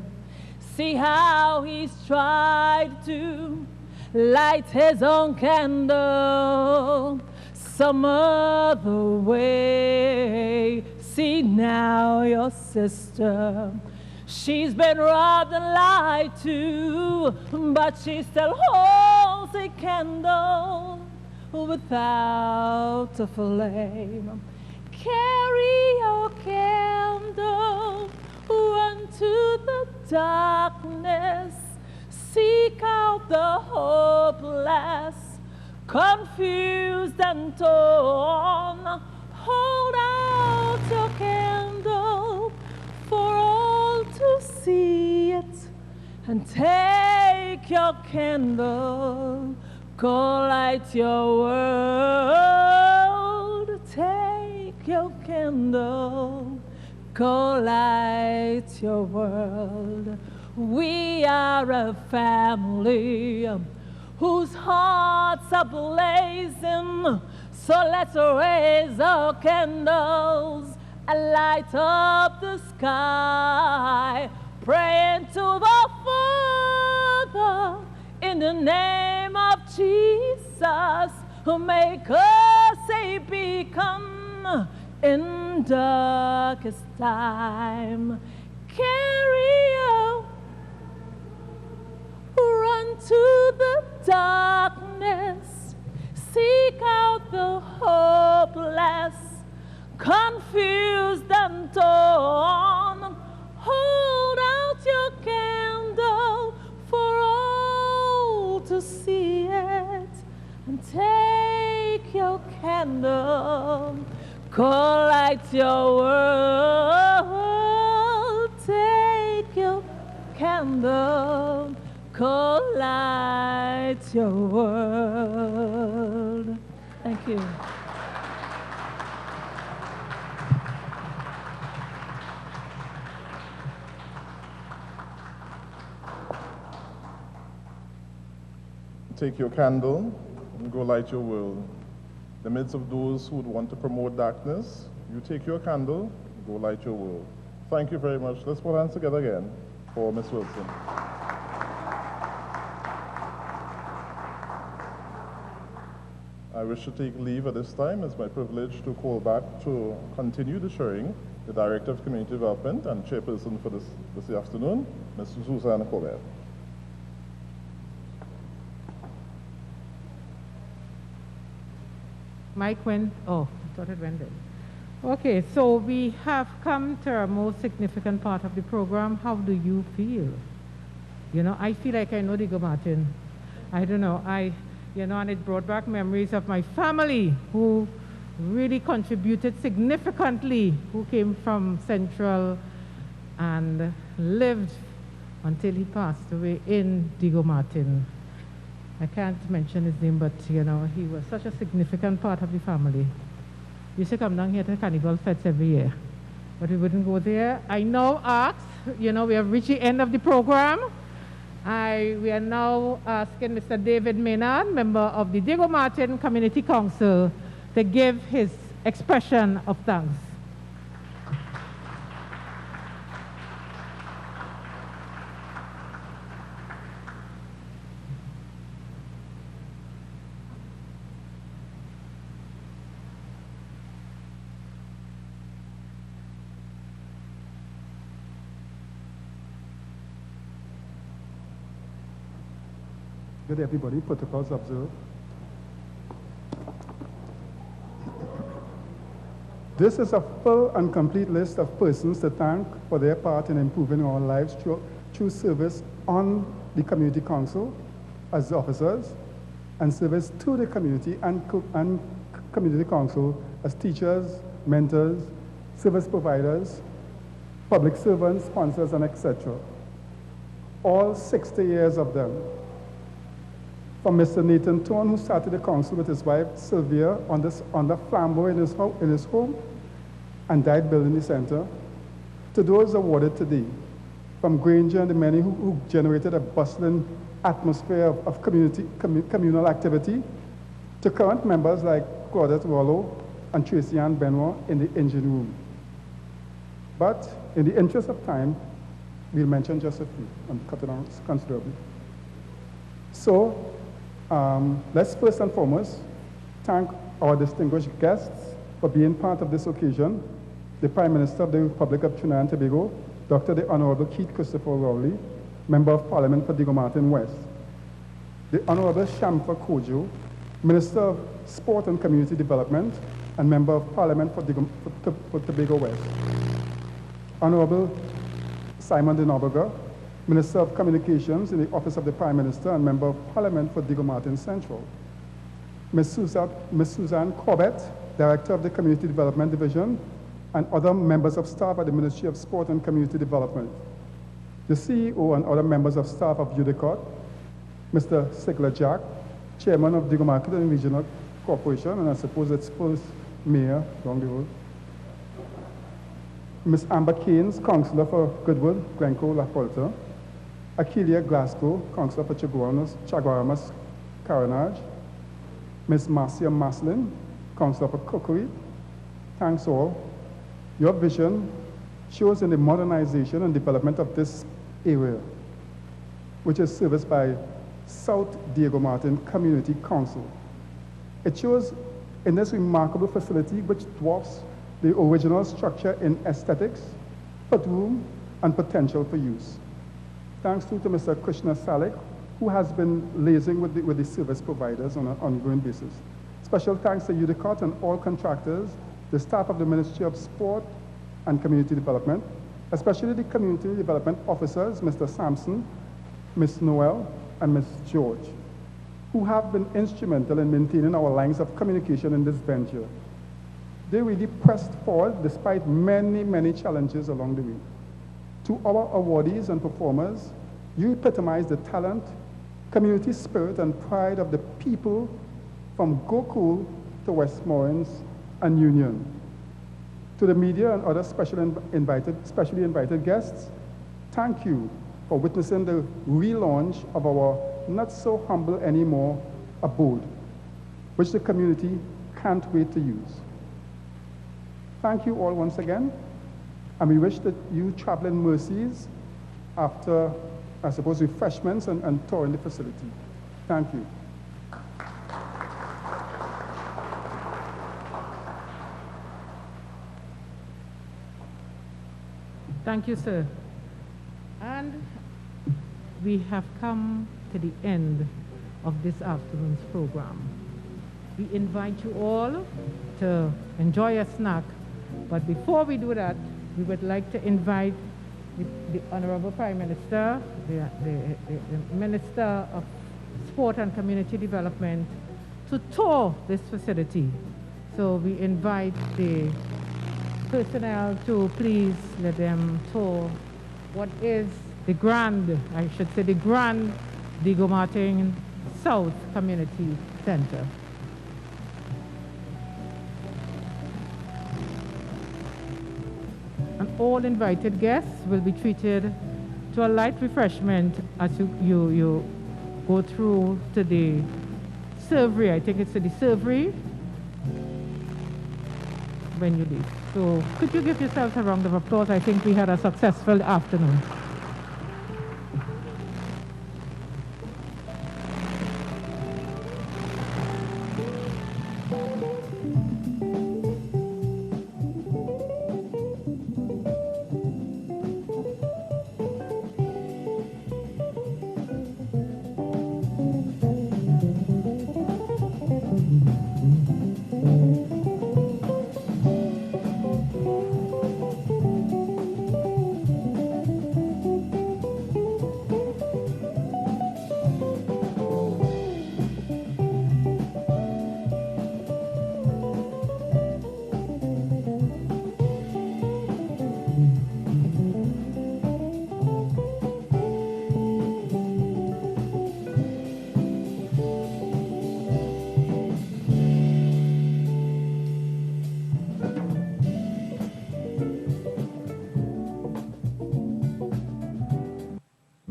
see how he's tried to light his own candle some other way. See now your sister, she's been robbed and lied to, but she still holds a candle without a flame. Carry your candle unto the darkness, seek out the hopeless, confused and torn. Hold out your candle for all to see it, and take your candle, go light your world. Take your candle, go light your world. We are a family whose hearts are blazing, so let's raise our candles and light up the sky, praying to the Father in the name of Jesus, who make us a beacon in darkest time. Carry out, run to the darkness, seek out the hopeless, confused and torn. Hold out your candle for all to see it, and take your candle, go light your world. Take your candle, go light your world. Thank you. Take your candle and go light your world. In the midst of those who would want to promote darkness, you take your candle, go light your world. Thank you very much. Let's put hands together again for Ms. Wilson. I wish to take leave at this time. It's my privilege to call back to continue the sharing the Director of Community Development and Chairperson for this afternoon, Ms. Susanna Colbert. Mike went, oh, I thought it went in. Okay, so we have come to our most significant part of the program. How do you feel? You know, I feel like I know Diego Martin. I don't know, and it brought back memories of my family who really contributed significantly, who came from Central and lived until he passed away in Diego Martin. I can't mention his name, but he was such a significant part of the family. We used to come down here to Carnival Fets every year, but we wouldn't go there. I now ask, we have reached the end of the program. We are now asking Mr. David Maynard, member of the Diego Martin Community Council, to give his expression of thanks. Good, everybody. Protocols observed. This is a full and complete list of persons to thank for their part in improving our lives through service on the community council as officers and service to the community and community council as teachers, mentors, service providers, public servants, sponsors, and etc. All 60 years of them. From Mr. Nathan Thorne, who started the council with his wife Sylvia on the flambeau in his home and died building the center, to those awarded today, from Granger and the many who generated a bustling atmosphere of communal activity, to current members like Claudette Rollo and Tracy Ann Benoit in the engine room. But in the interest of time, we'll mention just a few and cut it down considerably. So, let's first and foremost thank our distinguished guests for being part of this occasion. The Prime Minister of the Republic of Trinidad and Tobago, Dr. the Honorable Keith Christopher Rowley, Member of Parliament for Diego Martin West. The Honorable Shamfa Kojo, Minister of Sport and Community Development and Member of Parliament for Tobago West. Honorable Simon de Nobrega, Minister of Communications in the Office of the Prime Minister and Member of Parliament for Diego Martin Central. Ms. Suzanne Corbett, Director of the Community Development Division, and other members of staff at the Ministry of Sport and Community Development. The CEO and other members of staff of UDICOT, Mr. Sigler Jack, Chairman of Diego Martin Regional Corporation, and I suppose its first mayor down the road. Ms. Amber Keynes, Councillor for Goodwood, Glencoe, La Polta. Akelia Glasgow, Councillor for Chaguaramas, Carenage. Ms. Marcia Maslin, Councillor for Cookery. Thanks all. Your vision shows in the modernization and development of this area, which is serviced by South Diego Martin Community Council. It shows in this remarkable facility, which dwarfs the original structure in aesthetics, footroom, and potential for use. Thanks to Mr. Krishna Salik, who has been liaising with the service providers on an ongoing basis. Special thanks to UDICOT and all contractors, the staff of the Ministry of Sport and Community Development, especially the community development officers, Mr. Sampson, Ms. Noel, and Ms. George, who have been instrumental in maintaining our lines of communication in this venture. They really pressed forward despite many, many challenges along the way. To our awardees and performers, you epitomize the talent, community spirit, and pride of the people from Gokul to Westmoreland and Union. To the media and other specially invited guests, thank you for witnessing the relaunch of our not so humble anymore abode, which the community can't wait to use. Thank you all once again, and we wish that you travel in mercies after, I suppose, refreshments and touring the facility. Thank you. Thank you, sir. And we have come to the end of this afternoon's program. We invite you all to enjoy a snack, but before we do that, we would like to invite the Honorable Prime Minister, the Minister of Sport and Community Development, to tour this facility. So we invite the personnel to please let them tour what is the grand Diego Martin South Community Center. And all invited guests will be treated to a light refreshment as you go through to the servery. I think it's to the servery when you leave. So could you give yourselves a round of applause? I think we had a successful afternoon.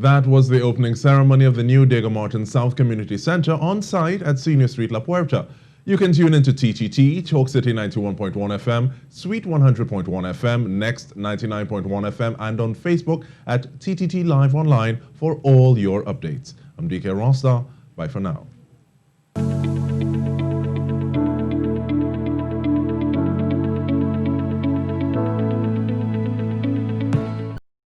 That was the opening ceremony of the new Diego Martin South Community Center on site at Senior Street, La Puerta. You can tune into TTT, Talk City 91.1 FM, Sweet 100.1 FM, Next 99.1 FM, and on Facebook at TTT Live Online for all your updates. I'm DK Rosta. Bye for now.